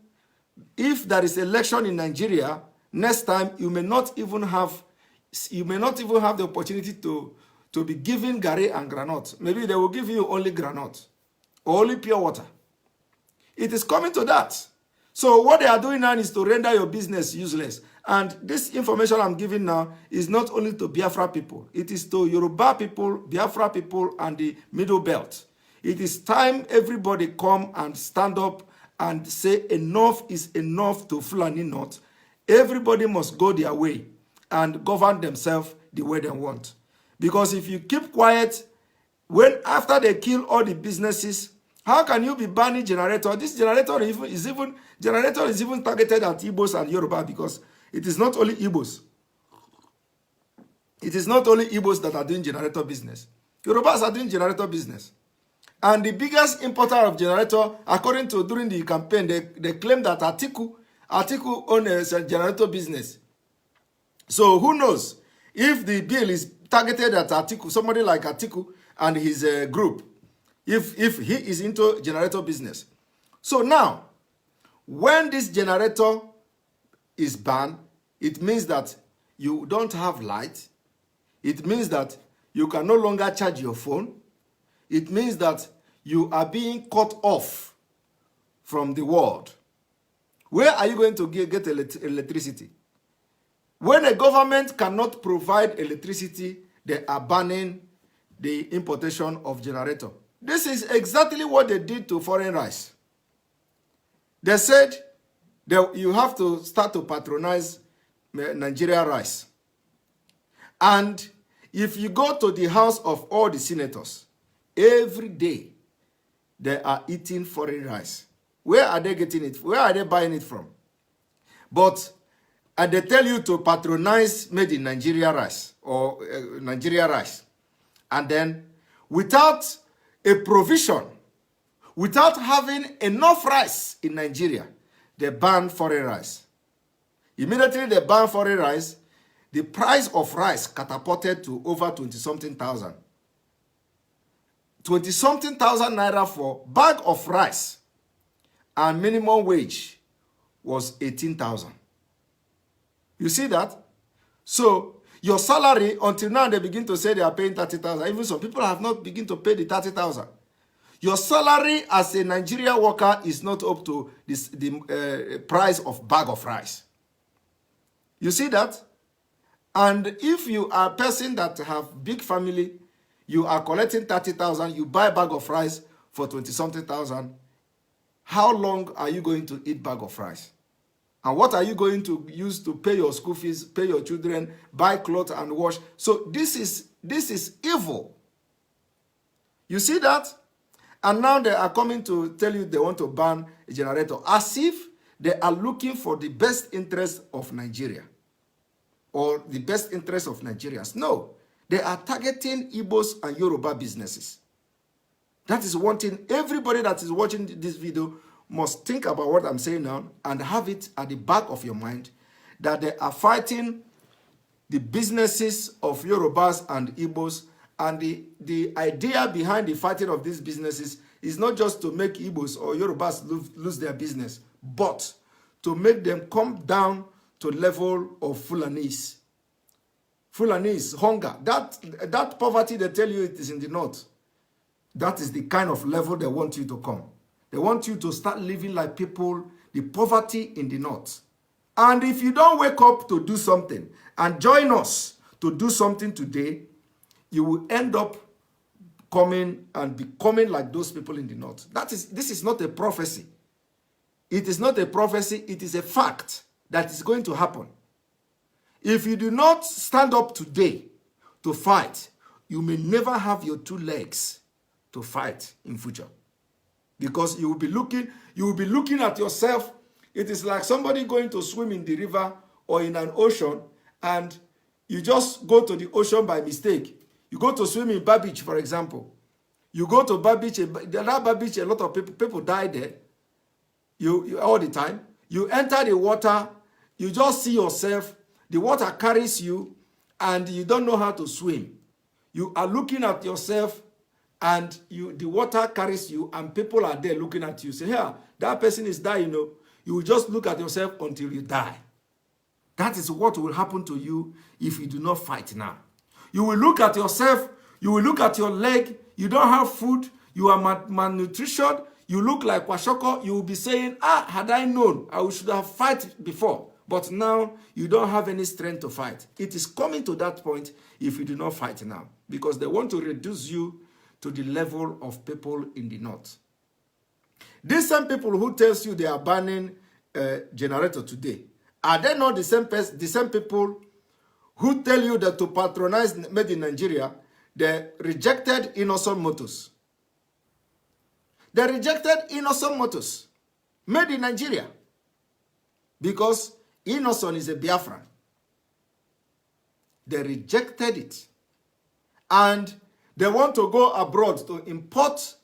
if there is election in Nigeria, next time you may not even have the opportunity to be given Gary and granite. Maybe they will give you only granite or only pure water. It is coming to that. So what they are doing now is to render your business useless. And this information I'm giving now is not only to Biafra people. It is to Yoruba people, Biafra people, and the Middle Belt. It is time everybody come and stand up and say enough is enough to Fulani North. Everybody must go their way and govern themselves the way they want. Because if you keep quiet, after they kill all the businesses How can you be banning generator? This generator is even targeted at Igbos and Yoruba, because it is not only Igbos. It is not only Igbos that are doing generator business. Yorubas are doing generator business. And the biggest importer of generator, according to during the campaign, they claim that Atiku owns a generator business. So who knows if the bill is targeted at Atiku, somebody like Atiku and his group, if he is into generator business. So now, when this generator is banned, it means that you don't have light. It means that you can no longer charge your phone. It means that you are being cut off from the world. Where are you going to get electricity? When a government cannot provide electricity, they are banning the importation of generator. This is exactly what they did to foreign rice. They said that you have to start to patronize Nigeria rice. And if you go to the house of all the senators, every day they are eating foreign rice. Where are they getting it? Where are they buying it from? But and they tell you to patronize made in Nigeria rice or Nigeria rice. And then without a provision, without having enough rice in Nigeria, they ban foreign rice. Immediately they ban foreign rice, the price of rice catapulted to over 20-something thousand. 20-something thousand naira for bag of rice, and minimum wage was 18,000. You see that? So your salary, until now they begin to say they are paying 30,000. Even some people have not begun to pay the 30,000. Your salary as a Nigeria worker is not up to the price of bag of rice. You see that? And if you are a person that have big family, you are collecting 30,000, you buy a bag of rice for 20-something thousand. How long are you going to eat bag of rice? And what are you going to use to pay your school fees, pay your children, buy clothes and wash? So this is evil. You see that? And now they are coming to tell you they want to ban a generator, as if they are looking for the best interest of Nigeria or the best interest of Nigerians. No, they are targeting Igbos and Yoruba businesses. That is one thing everybody that is watching this video must think about what I'm saying now and have it at the back of your mind, that they are fighting the businesses of Yorubas and Igbos. And the idea behind the fighting of these businesses is not just to make Igbos or Yorubas lose their business, but to make them come down to level of Fulanese. Fulanese, hunger. That poverty they tell you it is in the north. That is the kind of level they want you to come. They want you to start living like people, the poverty in the north. And if you don't wake up to do something and join us to do something today, you will end up coming and becoming like those people in the north. This is not a prophecy. It is not a prophecy. It is a fact that is going to happen. If you do not stand up today to fight, you may never have your two legs to fight in future. Because you will be looking at yourself. It is like somebody going to swim in the river or in an ocean, and you just go to the ocean by mistake. You go to swim in Bar Beach, for example. You go to Bar Beach, Bar Beach, a lot of people die there. You all the time. You enter the water, you just see yourself, the water carries you, and you don't know how to swim. You are looking at yourself, and the water carries you, and people are there looking at you. Say, yeah, that person is dying, You will just look at yourself until you die. That is what will happen to you if you do not fight now. You will look at yourself, you will look at your leg, you don't have food, you are malnutrition, you look like Kwashoko, you will be saying, had I known, I should have fight before. But now, you don't have any strength to fight. It is coming to that point if you do not fight now. Because they want to reduce you to the level of people in the north. These same people who tells you they are banning generator today, are they not the same people who tell you that to patronize made in Nigeria, they rejected innocent motors? They rejected Innocent Motors, made in Nigeria, because Innocent is a Biafran. They rejected it. And they want to go abroad to import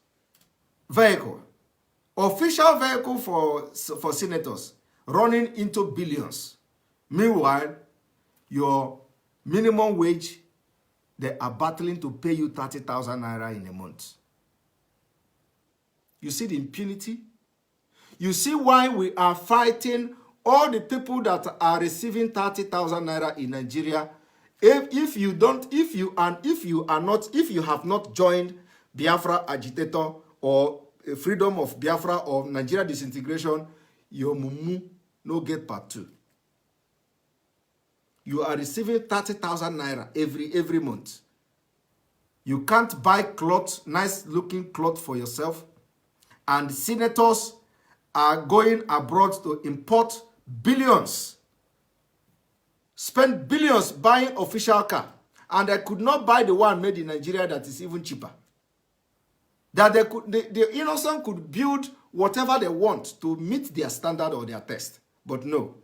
vehicle, official vehicle for senators, running into billions. Meanwhile, your minimum wage, they are battling to pay you 30,000 naira in a month. You see the impunity? You see why we are fighting all the people that are receiving 30,000 naira in Nigeria. If you have not joined Biafra agitator or freedom of Biafra or Nigeria disintegration, your mumu no get part 2. You are receiving 30,000 naira every month. You can't buy clothes, nice looking clothes for yourself. And senators are going abroad to import billions. Spend billions buying official car. And they could not buy the one made in Nigeria that is even cheaper. That the Innocent could build whatever they want to meet their standard or their test. But no,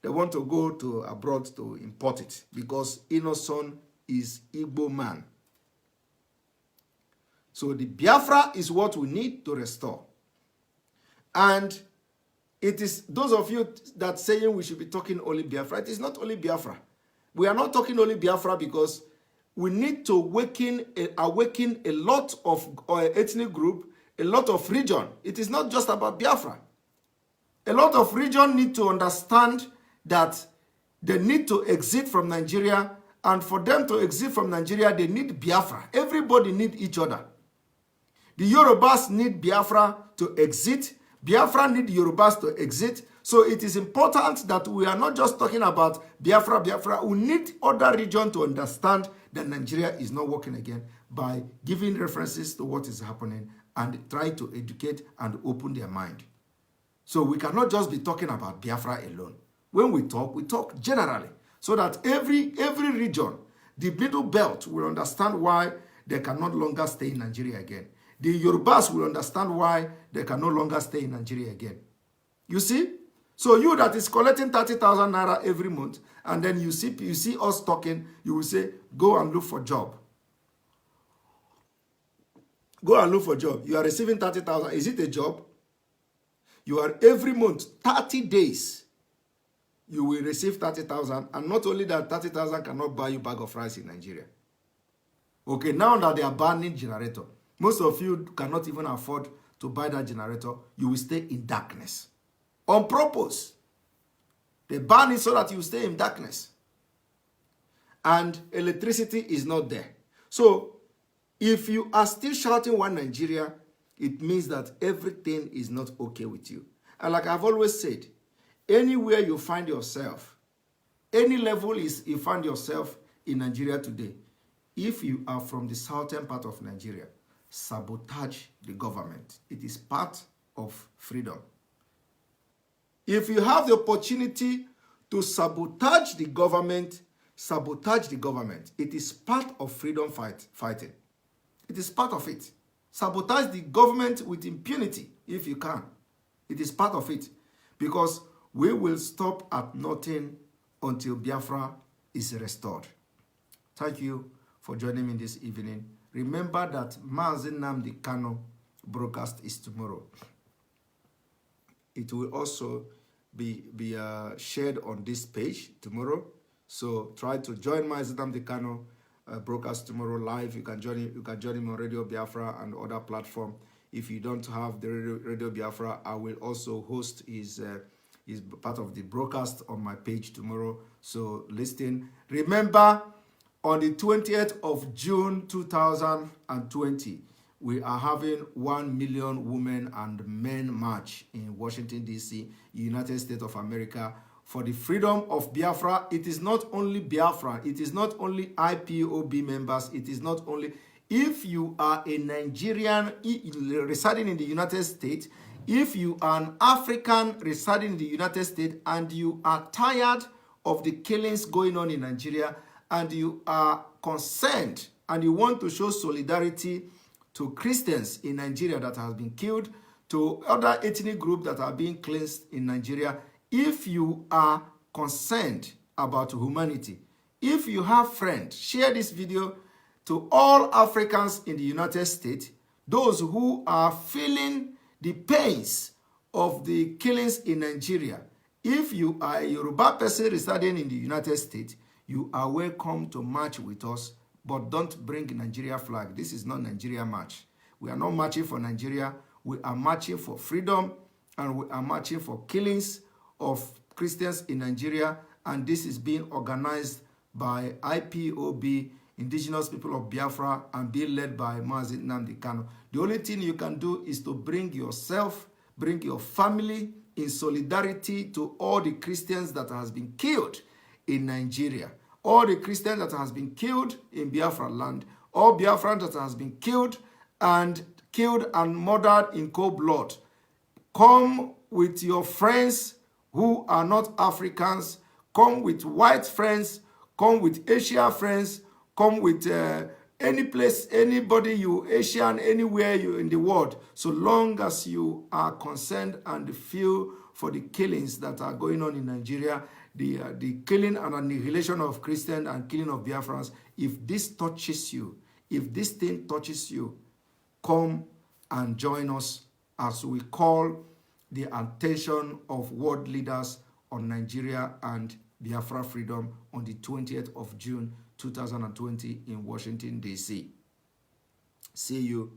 they want to go to abroad to import it because Innocent is Igbo man. So the Biafra is what we need to restore. And it is those of you that saying we should be talking only Biafra. It is not only Biafra. We are not talking only Biafra because we need to awaken a lot of ethnic group, a lot of region. It is not just about Biafra. A lot of region need to understand that they need to exit from Nigeria, and for them to exit from Nigeria, they need Biafra. Everybody need each other. The Yorubas need Biafra to exit. Biafra need Yorubas to exit. So it is important that we are not just talking about Biafra. We need other region to understand that Nigeria is not working again by giving references to what is happening and try to educate and open their mind. So we cannot just be talking about Biafra alone. When we talk generally so that every region, the middle belt will understand why they can no longer stay in Nigeria again. The Yorubas will understand why they can no longer stay in Nigeria again. You see? So you that is collecting 30,000 naira every month, and then you see us talking, you will say, go and look for job. Go and look for job. You are receiving 30,000. Is it a job? You are every month, 30 days, you will receive 30,000. And not only that, 30,000 cannot buy you a bag of rice in Nigeria. Okay, now that they are banning generator, most of you cannot even afford to buy that generator. You will stay in darkness. On purpose. They ban it so that you stay in darkness. And electricity is not there. So, if you are still shouting one Nigeria, it means that everything is not okay with you. And like I've always said, anywhere you find yourself, any level you find yourself in Nigeria today, if you are from the southern part of Nigeria, sabotage the government. It is part of freedom. If you have the opportunity to sabotage the government, it is part of freedom fighting. It is part of it. Sabotage the government with impunity if you can. It is part of it. Because we will stop at nothing until Biafra is restored. Thank you for joining me this evening. Remember that Mazi Nnamdi Kanu broadcast is tomorrow. It will also be shared on this page tomorrow. So try to join Mazi Nnamdi Kanu broadcast tomorrow live. You can join him on Radio Biafra and other platform. If you don't have the Radio Biafra, I will also host his part of the broadcast on my page tomorrow. So listen. Remember, on the 20th of June 2020, we are having 1 million women and men march in Washington, D.C., United States of America, for the freedom of Biafra. It is not only Biafra. It is not only IPOB members. It is not only... If you are a Nigerian residing in the United States, if you are an African residing in the United States, and you are tired of the killings going on in Nigeria, and you are concerned, and you want to show solidarity to Christians in Nigeria that has been killed, to other ethnic groups that are being cleansed in Nigeria. If you are concerned about humanity, if you have friends, share this video to all Africans in the United States, those who are feeling the pains of the killings in Nigeria. If you are a Yoruba person residing in the United States, you are welcome to march with us, but don't bring Nigeria flag. This is not Nigeria march. We are not marching for Nigeria. We are marching for freedom, and we are marching for killings of Christians in Nigeria, and this is being organized by IPOB, Indigenous People of Biafra, and being led by Mazi Nnamdi Kanu. The only thing you can do is to bring yourself, bring your family in solidarity to all the Christians that has been killed in Nigeria, all the Christians that has been killed in Biafra land, all Biafran that has been killed and murdered in cold blood. Come with your friends who are not Africans. Come with white friends. Come with Asian friends. Come with any place, anybody you Asian, anywhere you in the world, so long as you are concerned and feel for the killings that are going on in Nigeria, the killing and annihilation of Christians and killing of Biafrans. If this touches you, if this thing touches you, come and join us as we call the attention of world leaders on Nigeria and Biafra freedom on the 20th of June 2020 in Washington, D.C. See you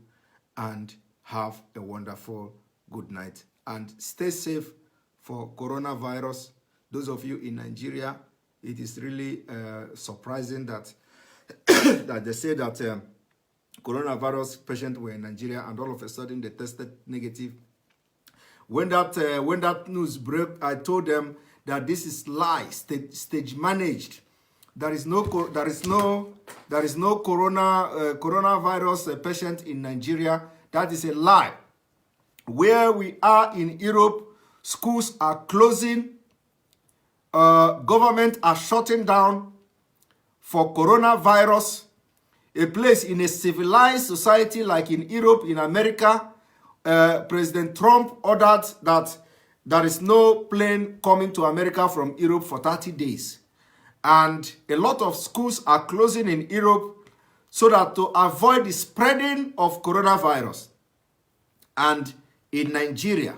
and have a wonderful good night. And stay safe for coronavirus. Those of you in Nigeria, it is really surprising that that they say that coronavirus patients were in Nigeria and all of a sudden they tested negative. When that news broke, I told them that this is lie, stage managed. There is no coronavirus patient in Nigeria. That is a lie. Where we are in Europe, schools are closing, government are shutting down for coronavirus. A place in a civilized society like in Europe, in America, President Trump ordered that there is no plane coming to America from Europe for 30 days. And a lot of schools are closing in Europe so that to avoid the spreading of coronavirus. And in Nigeria,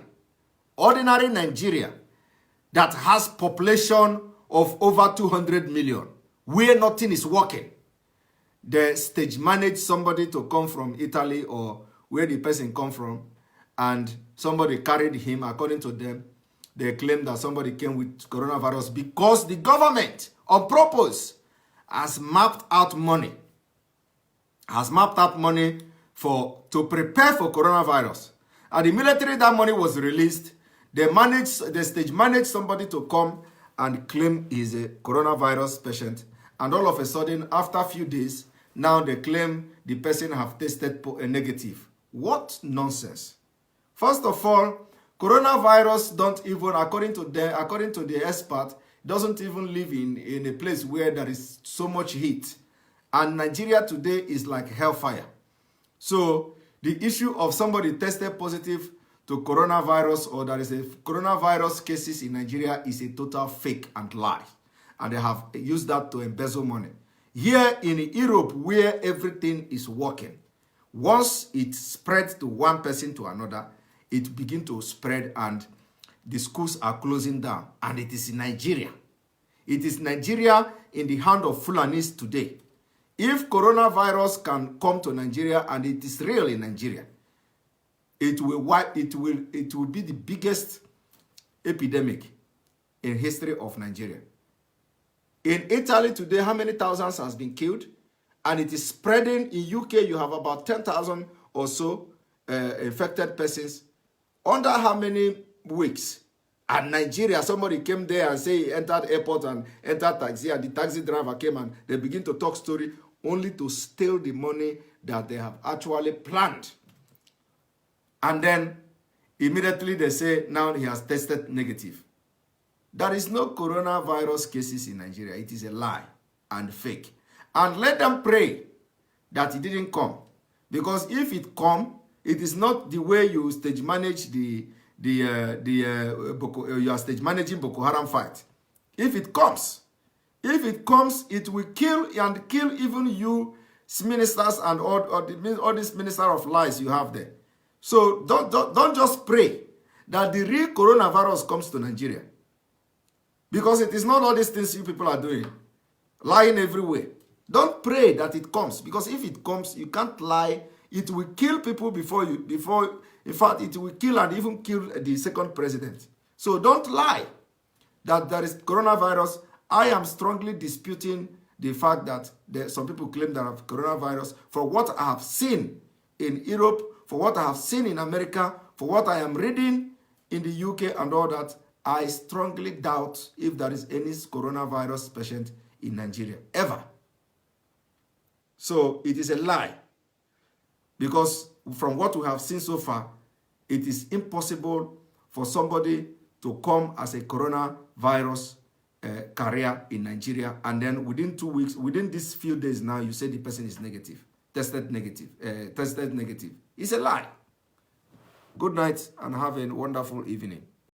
ordinary Nigeria, that has population of over 200 million, where nothing is working, they stage manage somebody to come from Italy or where the person come from, and somebody carried him. According to them, they claim that somebody came with coronavirus because the government, on purpose, has mapped out money. To prepare for coronavirus. And immediately that money was released, they stage managed somebody to come and claim he's a coronavirus patient. And all of a sudden, after a few days, now they claim the person have tested negative. What nonsense. First of all, coronavirus don't even, according to the expert, doesn't even live in a place where there is so much heat. And Nigeria today is like hellfire. So the issue of somebody tested positive to coronavirus or there is a coronavirus cases in Nigeria is a total fake and lie. And they have used that to embezzle money. Here in Europe, where everything is working, once it spreads to one person to another, it begins to spread and the schools are closing down. And it is in Nigeria. It is Nigeria in the hand of Fulanis today. If coronavirus can come to Nigeria and it is real in Nigeria, it will be the biggest epidemic in history of Nigeria. In Italy today, how many thousands has been killed? And it is spreading. In UK, you have about 10,000 or so infected persons. Under how many weeks? And Nigeria, somebody came there and say he entered airport and entered taxi, and the taxi driver came and they begin to talk story only to steal the money that they have actually planned. And then immediately they say now he has tested negative. There is no coronavirus cases in Nigeria. It is a lie and fake. And let them pray that it didn't come. Because if it come, it is not the way you stage manage you are stage managing Boko Haram fight. If it comes, it will kill even you ministers and all these ministers of lies you have there. So don't just pray that the real coronavirus comes to Nigeria. Because it is not all these things you people are doing. Lying everywhere. Don't pray that it comes. Because if it comes, you can't lie. It will kill people in fact, it will kill and even kill the second president. So don't lie that there is coronavirus. I am strongly disputing the fact that some people claim that have coronavirus. For what I have seen in Europe, for what I have seen in America, for what I am reading in the UK and all that, I strongly doubt if there is any coronavirus patient in Nigeria, ever. So it is a lie. Because from what we have seen so far, it is impossible for somebody to come as a coronavirus carrier in Nigeria, and then within 2 weeks, within these few days now, you say the person is negative, tested negative. It's a lie. Good night and have a wonderful evening.